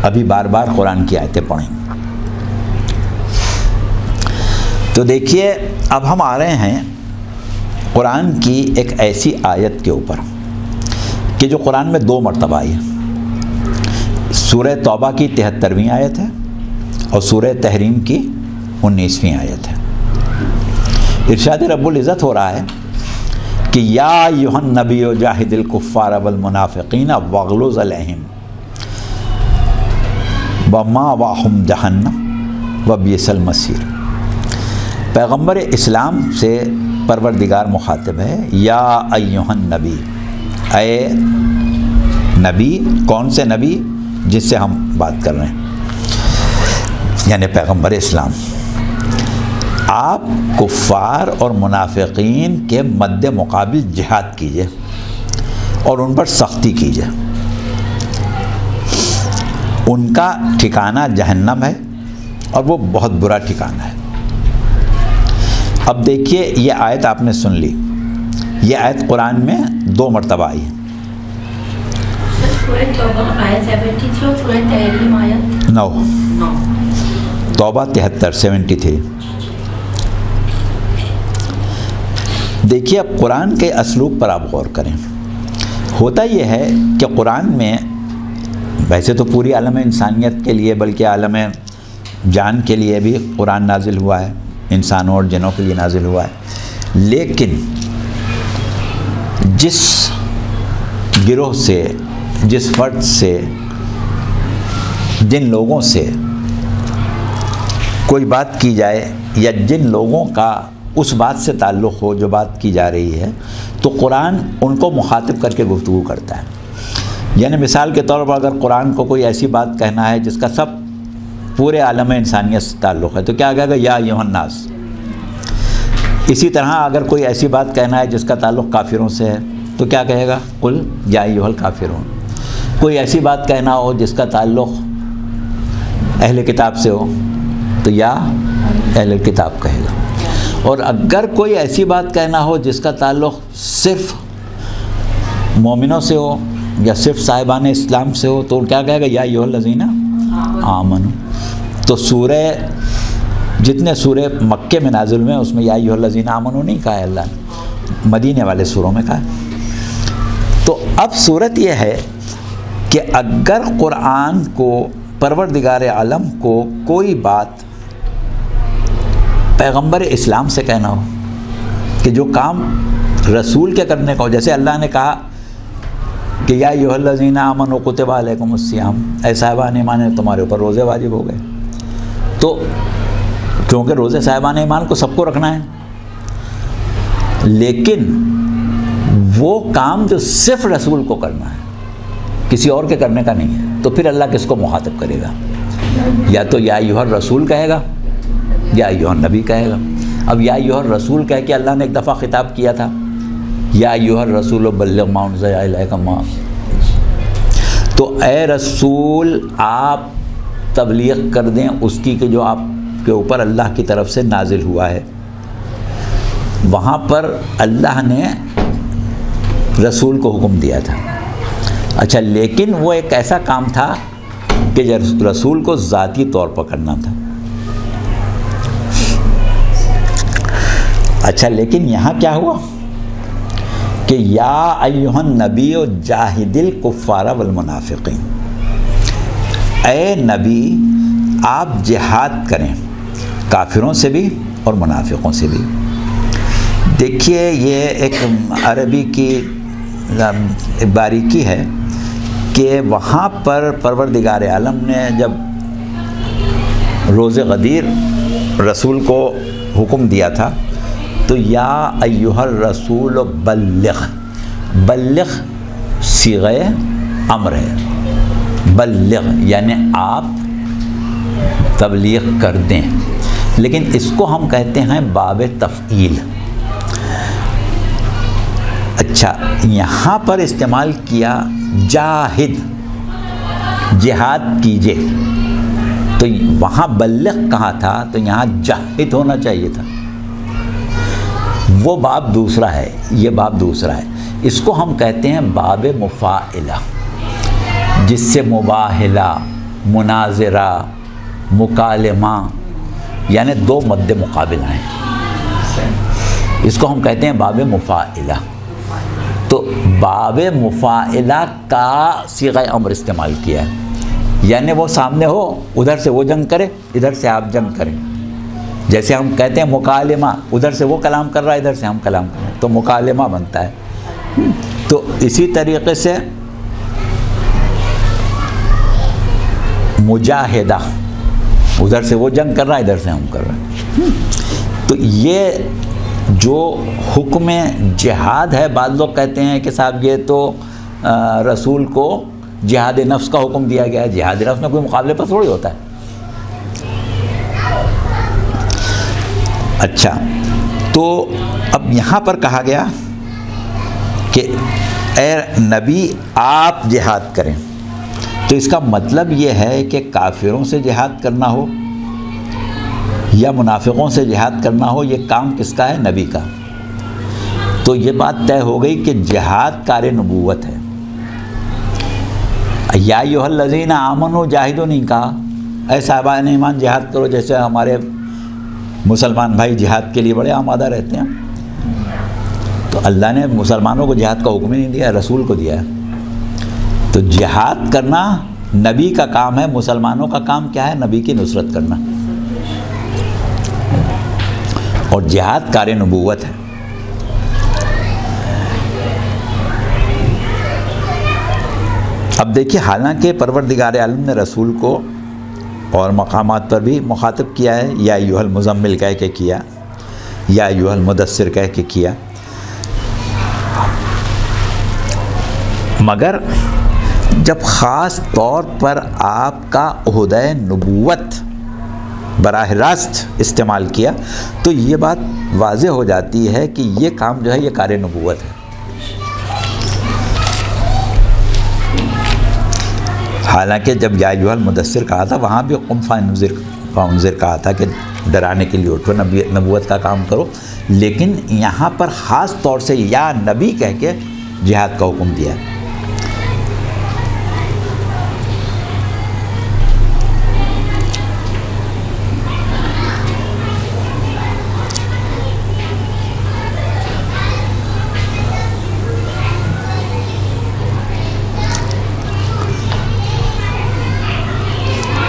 S1: ابھی بار بار قرآن کی آیتیں پڑھیں گے۔ تو دیکھیے، اب ہم آ رہے ہیں قرآن کی ایک ایسی آیت کے اوپر کہ جو قرآن میں 2 مرتبہ آئی ہے۔ سورہ توبہ کی 73ویں آیت ہے اور سورہ تحریم کی 19ویں آیت ہے۔ ارشاد رب العزت ہو رہا ہے کہ یا ایھا النبی جاہد الکفار والمنافقین واغلظ علیہم۔ ومأواہم جہنم وبئس المصیر۔ پیغمبر اسلام سے پروردگار مخاطب ہے، یا ایھا النبی، اے نبی۔ کون سے نبی؟ جس سے ہم بات کر رہے ہیں، یعنی پیغمبر اسلام۔ آپ کفار اور منافقین کے مد مقابل جہاد کیجئے اور ان پر سختی کیجئے۔ ان کا ٹھکانہ جہنم ہے اور وہ بہت برا ٹھکانہ ہے۔ اب دیکھیے، یہ آیت آپ نے سن لی، یہ آیت قرآن میں 2 مرتبہ آئی ہے۔
S3: سورہ توبہ آیت 73 اور سورہ تحریم آیت
S1: 9، توبہ 73 73۔ دیکھیے، اب قرآن کے اسلوب پر آپ غور کریں۔ ہوتا یہ ہے کہ قرآن میں ویسے تو پوری عالم انسانیت کے لیے، بلکہ عالم جان کے لیے بھی قرآن نازل ہوا ہے، انسانوں اور جنوں کے لیے نازل ہوا ہے، لیکن جس گروہ سے، جس فرد سے، جن لوگوں سے کوئی بات کی جائے یا جن لوگوں کا اس بات سے تعلق ہو جو بات کی جا رہی ہے، تو قرآن ان کو مخاطب کر کے گفتگو کرتا ہے۔ یعنی مثال کے طور پر اگر قرآن کو کوئی ایسی بات کہنا ہے جس کا سب پورے عالم انسانیت سے تعلق ہے، تو کیا کہے گا؟ یا ایھا الناس۔ اسی طرح اگر کوئی ایسی بات کہنا ہے جس کا تعلق کافروں سے ہے، تو کیا کہے گا؟ قل یا ایھا الکافرون۔ کوئی ایسی بات کہنا ہو جس کا تعلق اہل کتاب سے ہو، تو یا اہل کتاب کہے گا۔ اور اگر کوئی ایسی بات کہنا ہو جس کا تعلق صرف مومنوں سے ہو یا صرف صاحبان اسلام سے ہو، تو کیا کہے گا؟ یا ایھا الذین آمنوا۔ تو جتنے سورے مکے میں نازل ہوئے ہیں اس میں یا ایھا الذین آمنوا نہیں کہا ہے اللہ نے، مدینے والے سوروں میں کہا ہے۔ تو اب صورت یہ ہے کہ اگر قرآن کو، پروردگار عالم کو کوئی بات پیغمبر اسلام سے کہنا ہو کہ جو کام رسول کے کرنے کا ہو، جیسے اللہ نے کہا کہ یا ایھا الذین آمنوا کتب علیکم الصیام، اے صاحبان ایمان تمہارے اوپر روزے واجب ہو گئے، تو کیونکہ روزے صاحبان ایمان کو سب کو رکھنا ہے، لیکن وہ کام جو صرف رسول کو کرنا ہے، کسی اور کے کرنے کا نہیں ہے، تو پھر اللہ کس کو مخاطب کرے گا؟ یا تو یا ایھا الرسول کہے گا یا ایھا النبی کہے گا۔ اب یا ایھا الرسول کہہ کے اللہ نے ایک دفعہ خطاب کیا تھا، یا ایھا الرسول بلغ ما انزل الیک ما، تو اے رسول آپ تبلیغ کر دیں اس کی کہ جو آپ کے اوپر اللہ کی طرف سے نازل ہوا ہے۔ وہاں پر اللہ نے رسول کو حکم دیا تھا۔ اچھا، لیکن وہ ایک ایسا کام تھا کہ رسول کو ذاتی طور پر کرنا تھا۔ اچھا، لیکن یہاں کیا ہوا کہ یا ایھا النبی جاہد الکفار والمنافقین، اے نبی آپ جہاد کریں کافروں سے بھی اور منافقوں سے بھی۔ دیکھیے، یہ ایک عربی کی باریکی ہے کہ وہاں پر پروردگار عالم نے جب روز غدیر رسول کو حکم دیا تھا، تو یا ایھا الرسول بلغ، بلغ صیغہ امر ہے، بلغ یعنی آپ تبلیغ کر دیں، لیکن اس کو ہم کہتے ہیں باب تفعیل۔ اچھا، یہاں پر استعمال کیا جاہد، جہاد کیجئے، تو وہاں بلغ کہا تھا تو یہاں جاہد ہونا چاہیے تھا۔ وہ باب دوسرا ہے، یہ باب دوسرا ہے۔ اس کو ہم کہتے ہیں باب مفاعلہ، جس سے مباہلہ، مناظرہ، مکالمہ، یعنی 2 مد مقابل ہیں، اس کو ہم کہتے ہیں باب مفاعلہ۔ تو باب مفاعلہ کا صیغہ امر استعمال کیا ہے، یعنی وہ سامنے ہو، ادھر سے وہ جنگ کرے، ادھر سے آپ جنگ کریں۔ جیسے ہم کہتے ہیں مکالمہ، ادھر سے وہ کلام کر رہا ہے، ادھر سے ہم کلام کر رہے ہیں، تو مکالمہ بنتا ہے۔ تو اسی طریقے سے مجاہدہ، ادھر سے وہ جنگ کر رہا ہے، ادھر سے ہم کر رہے ہیں. تو یہ جو حکم جہاد ہے، بعض لوگ کہتے ہیں کہ صاحب یہ تو رسول کو جہاد نفس کا حکم دیا گیا ہے. جہاد نفس میں کوئی مقابلے پر تھوڑی ہوتا ہے. اچھا، تو اب یہاں پر کہا گیا کہ اے نبی آپ جہاد کریں. تو اس کا مطلب یہ ہے کہ کافروں سے جہاد کرنا ہو یا منافقوں سے جہاد کرنا ہو، یہ کام کس کا ہے؟ نبی کا. تو یہ بات طے ہو گئی کہ جہاد کار نبوت ہے. یا ایھا الذین آمنوا جاہدوا نہیں کہا اے صاحبان ایمان جہاد کرو، جیسے ہمارے مسلمان بھائی جہاد کے لیے بڑے آمادہ رہتے ہیں. تو اللہ نے مسلمانوں کو جہاد کا حکم ہی نہیں دیا، رسول کو دیا ہے. تو جہاد کرنا نبی کا کام ہے، مسلمانوں کا کام کیا ہے؟ نبی کی نصرت کرنا. اور جہاد کار نبوت ہے. اب دیکھیے، حالانکہ پروردگار عالم نے رسول کو اور مقامات پر بھی مخاطب کیا ہے، یا ایھا المزمل کہہ کے کیا، یا ایھا المدثر کہہ کے کیا، مگر جب خاص طور پر آپ کا عہدہ نبوت براہ راست استعمال کیا تو یہ بات واضح ہو جاتی ہے کہ یہ کام جو ہے یہ کار نبوت ہے. حالانکہ جب یا ایھا المدثر کہا تھا وہاں بھی قم فانذر کہا تھا کہ ڈرانے کے لیے اٹھو، نبوت کا کام کرو، لیکن یہاں پر خاص طور سے یا نبی کہہ کے جہاد کا حکم دیا ہے.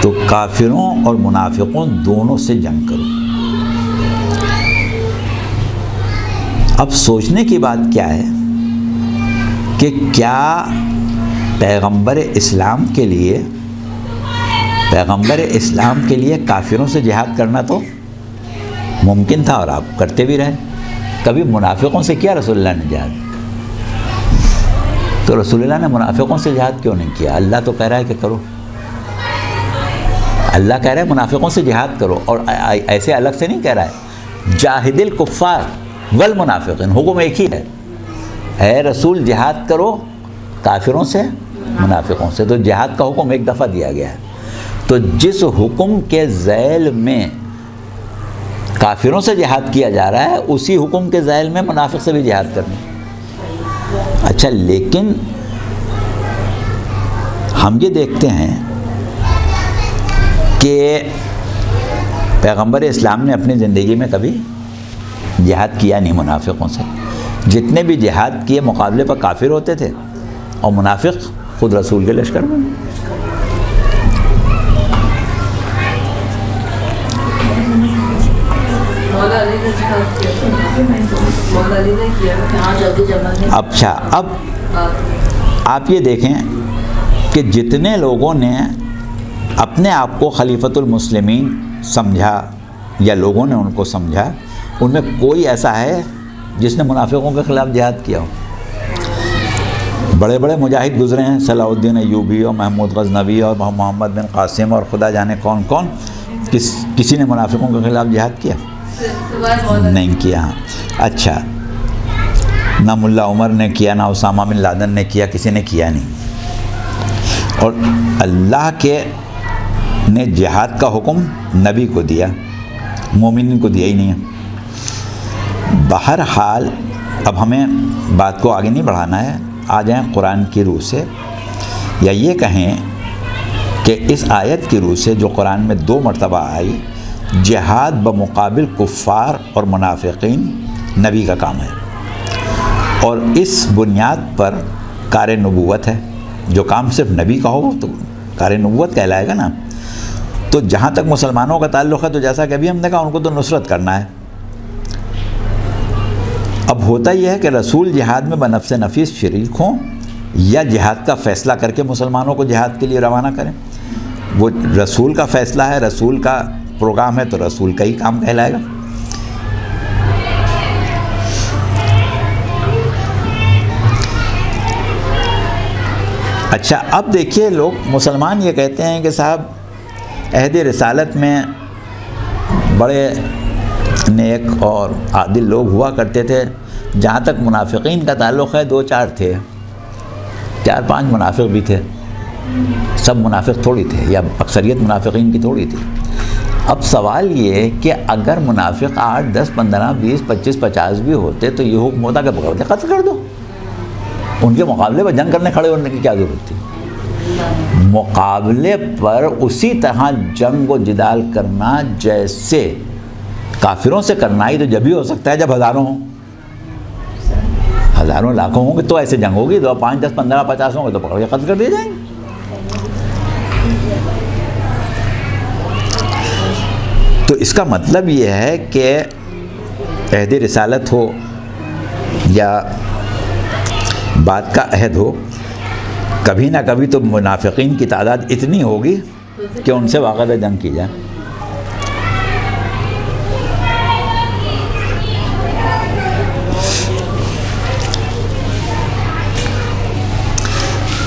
S1: تو کافروں اور منافقوں دونوں سے جنگ کرو. اب سوچنے کی بات کیا ہے کہ کیا پیغمبر اسلام کے لیے کافروں سے جہاد کرنا تو ممکن تھا اور آپ کرتے بھی رہے. کبھی منافقوں سے کیا رسول اللہ نے جہاد؟ تو رسول اللہ نے منافقوں سے جہاد کیوں نہیں کیا؟ اللہ تو کہہ رہا ہے کہ کرو. اللہ کہہ رہا ہے منافقوں سے جہاد کرو، اور ایسے الگ سے نہیں کہہ رہا ہے. جاہد الکفار والمنافقین، حکم ایک ہی ہے. اے رسول جہاد کرو کافروں سے منافقوں سے. تو جہاد کا حکم ایک دفعہ دیا گیا ہے. تو جس حکم کے ذیل میں کافروں سے جہاد کیا جا رہا ہے اسی حکم کے ذیل میں منافق سے بھی جہاد کرنا. اچھا، لیکن ہم یہ دیکھتے ہیں کہ پیغمبر اسلام نے اپنی زندگی میں کبھی جہاد کیا نہیں منافقوں سے. جتنے بھی جہاد کیے مقابلے پر کافر ہوتے تھے اور منافق خود رسول کے لشکر میں. اچھا، اب آپ یہ دیکھیں کہ جتنے لوگوں نے اپنے آپ کو خلیفۃ المسلمین سمجھا یا لوگوں نے ان کو سمجھا، ان میں کوئی ایسا ہے جس نے منافقوں کے خلاف جہاد کیا ہو؟ بڑے بڑے مجاہد گزرے ہیں، صلاح الدین ایوبی اور محمود غزنوی اور محمد بن قاسم اور خدا جانے کون کون. کسی نے منافقوں کے خلاف جہاد کیا؟ نہیں کیا. اچھا، نہ ملا عمر نے کیا، نہ اسامہ بن لادن نے کیا، کسی نے کیا نہیں. اور اللہ کے نے جہاد کا حکم نبی کو دیا، مومنین کو دیا ہی نہیں ہے. بہرحال اب ہمیں بات کو آگے نہیں بڑھانا ہے. آ جائیں قرآن کی روح سے، یا یہ کہیں کہ اس آیت کی روح سے جو قرآن میں 2 مرتبہ آئی، جہاد بمقابل کفار اور منافقین نبی کا کام ہے، اور اس بنیاد پر کار نبوت ہے. جو کام صرف نبی کا ہو تو کار نبوت کہلائے گا نا. تو جہاں تک مسلمانوں کا تعلق ہے تو جیسا کہ ابھی ہم نے کہا ان کو تو نصرت کرنا ہے. اب ہوتا یہ ہے کہ رسول جہاد میں بنفس نفیس شریک ہوں یا جہاد کا فیصلہ کر کے مسلمانوں کو جہاد کے لیے روانہ کریں. وہ رسول کا فیصلہ ہے، رسول کا پروگرام ہے، تو رسول کا ہی کام کہلائے گا۔ اچھا، اب دیکھیے لوگ مسلمان یہ کہتے ہیں کہ صاحب عہد رسالت میں بڑے نیک اور عادل لوگ ہوا کرتے تھے۔ جہاں تک منافقین کا تعلق ہے 2-4 تھے، 4-5 منافق بھی تھے، سب منافق تھوڑی تھے، یا اکثریت منافقین کی تھوڑی تھی۔ اب سوال یہ کہ اگر منافق 8, 10, 15, 20, 25, 50 بھی ہوتے تو یہ حکم ہوتا کہ پکڑ کے قتل کر دو، ان کے مقابلے پر جنگ کرنے کھڑے ہونے کی کیا ضرورت تھی؟ مقابلے پر اسی طرح جنگ و جدال کرنا جیسے کافروں سے کرنا ہی تو جب ہی ہو سکتا ہے جب ہزاروں ہوں، ہزاروں لاکھوں ہوں گے تو ایسے جنگ ہوگی، 2, 5, 10, 15, 50 ہوں گے تو پکڑ کے قتل کر دیے جائیں گے۔ تو اس کا مطلب یہ ہے کہ عہد رسالت ہو یا بات کا عہد ہو، کبھی نہ کبھی تو منافقین کی تعداد اتنی ہوگی کہ ان سے باقاعدہ جنگ کی جائے۔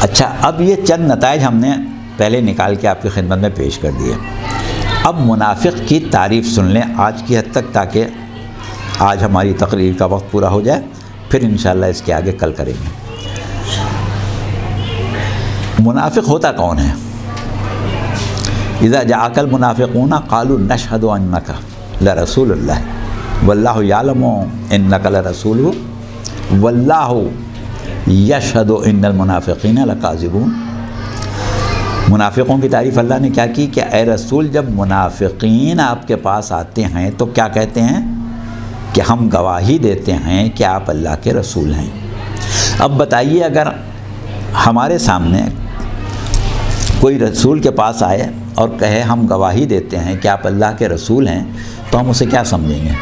S1: اچھا، اب یہ چند نتائج ہم نے پہلے نکال کے آپ کی خدمت میں پیش کر دیے۔ اب منافق کی تعریف سن لیں آج کی حد تک، تاکہ آج ہماری تقریر کا وقت پورا ہو جائے، پھر انشاءاللہ اس کے آگے کل کریں گے۔ منافق ہوتا کون ہے؟ اذا جاءک المنافقون قالوا نشهد انک لرسول اللہ واللہ یعلم انک لرسولہ واللہ یشہد ان المنافقین لکاذبون۔ منافقوں کی تعریف اللہ نے کیا کی کہ اے رسول، جب منافقین آپ کے پاس آتے ہیں تو کیا کہتے ہیں کہ ہم گواہی دیتے ہیں کہ آپ اللہ کے رسول ہیں۔ اب بتائیے، اگر ہمارے سامنے کوئی رسول کے پاس آئے اور کہے ہم گواہی دیتے ہیں کہ آپ اللہ کے رسول ہیں، تو ہم اسے کیا سمجھیں گے؟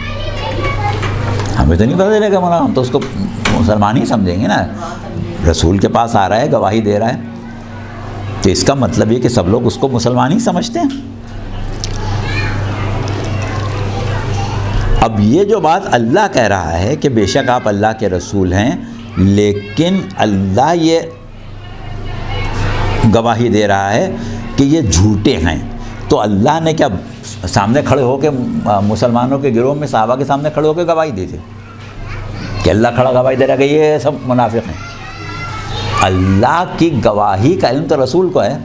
S1: ہمیں تو نہیں پتہ چلے گا، ہم تو اس کو مسلمان ہی سمجھیں گے نا۔ رسول کے پاس آ رہا ہے، گواہی دے رہا ہے، تو اس کا مطلب یہ کہ سب لوگ اس کو مسلمان ہی سمجھتے ہیں۔ اب یہ جو بات اللہ کہہ رہا ہے کہ بے شک آپ اللہ کے رسول ہیں، لیکن اللہ یہ گواہی دے رہا ہے کہ یہ جھوٹے ہیں، تو اللہ نے کیا سامنے کھڑے ہو کے مسلمانوں کے گروہ میں صحابہ کے سامنے کھڑے ہو کے گواہی دی تھی کہ اللہ کھڑا گواہی دے رہا ہے کہ یہ سب منافق ہیں؟ اللہ کی گواہی کا علم تو رسول کو ہے،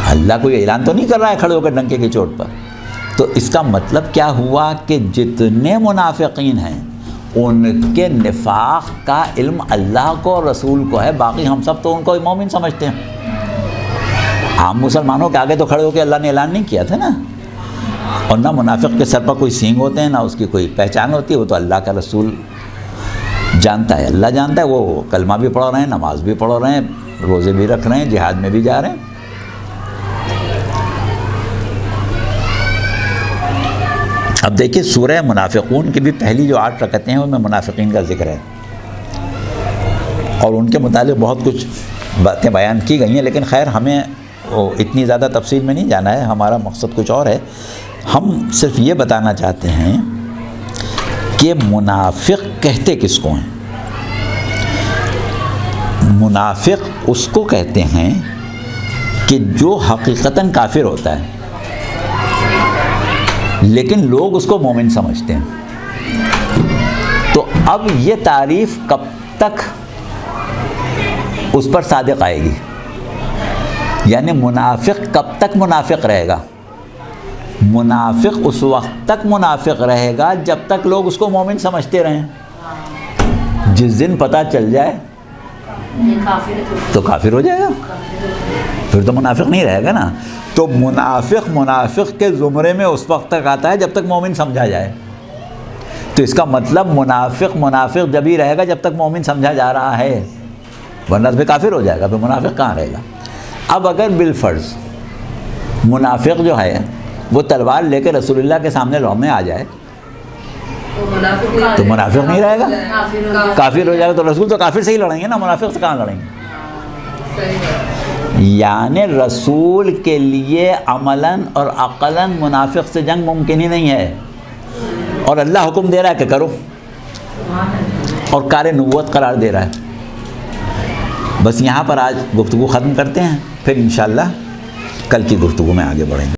S1: اللہ کوئی اعلان تو نہیں کر رہا ہے کھڑے ہو کے ڈنکے کی چوٹ پر۔ تو اس کا مطلب کیا ہوا کہ جتنے منافقین ہیں ان کے نفاق کا علم اللہ کو اور رسول کو ہے، باقی ہم سب تو ان کو مومن سمجھتے ہیں۔ عام مسلمانوں کے آگے تو کھڑے ہو کے اللہ نے اعلان نہیں کیا تھا نا، اور نہ منافق کے سر پر کوئی سینگ ہوتے ہیں، نہ اس کی کوئی پہچان ہوتی ہے، وہ تو اللہ کا رسول جانتا ہے، اللہ جانتا ہے۔ وہ کلمہ بھی پڑھ رہے ہیں، نماز بھی پڑھ رہے ہیں، روزے بھی رکھ رہے ہیں، جہاد میں بھی جا رہے ہیں۔ اب دیکھیے سورہ منافقون کی بھی پہلی جو 8 رکعتیں ہیں ان میں منافقین کا ذکر ہے، اور ان کے متعلق بہت کچھ باتیں بیان کی گئی ہیں، لیکن خیر ہمیں اتنی زیادہ تفصیل میں نہیں جانا ہے، ہمارا مقصد کچھ اور ہے۔ ہم صرف یہ بتانا چاہتے ہیں کہ منافق کہتے کس کو ہیں؟ منافق اس کو کہتے ہیں کہ جو حقیقتاً کافر ہوتا ہے لیکن لوگ اس کو مومن سمجھتے ہیں۔ تو اب یہ تعریف کب تک اس پر صادق آئے گی؟ یعنی منافق کب تک منافق رہے گا؟ منافق اس وقت تک منافق رہے گا جب تک لوگ اس کو مومن سمجھتے رہیں۔ جس دن پتہ چل جائے تو کافر ہو جائے گا، پھر تو منافق نہیں رہے گا نا۔ تو منافق کے زمرے میں اس وقت تک آتا ہے جب تک مومن سمجھا جائے۔ تو اس کا مطلب منافق جب ہی رہے گا جب تک مومن سمجھا جا رہا ہے، ورنہ پھر کافر ہو جائے گا، پھر منافق کہاں رہے گا؟ اب اگر بالفرض منافق جو ہے وہ تلوار لے کے رسول اللہ کے سامنے لڑنے آ جائے تو منافق نہیں رہے گا، کافر ہو جائے گا۔ تو رسول تو کافر سے ہی لڑیں گے نا، منافق سے کہاں لڑیں گے؟ یعنی رسول کے لیے عملاً اور عقلاً منافق سے جنگ ممکن ہی نہیں ہے، اور اللہ حکم دے رہا ہے کہ کرو، اور کار نبوت قرار دے رہا ہے۔ بس یہاں پر آج گفتگو ختم کرتے ہیں، پھر انشاءاللہ کل کی گفتگو میں آگے بڑھیں گے۔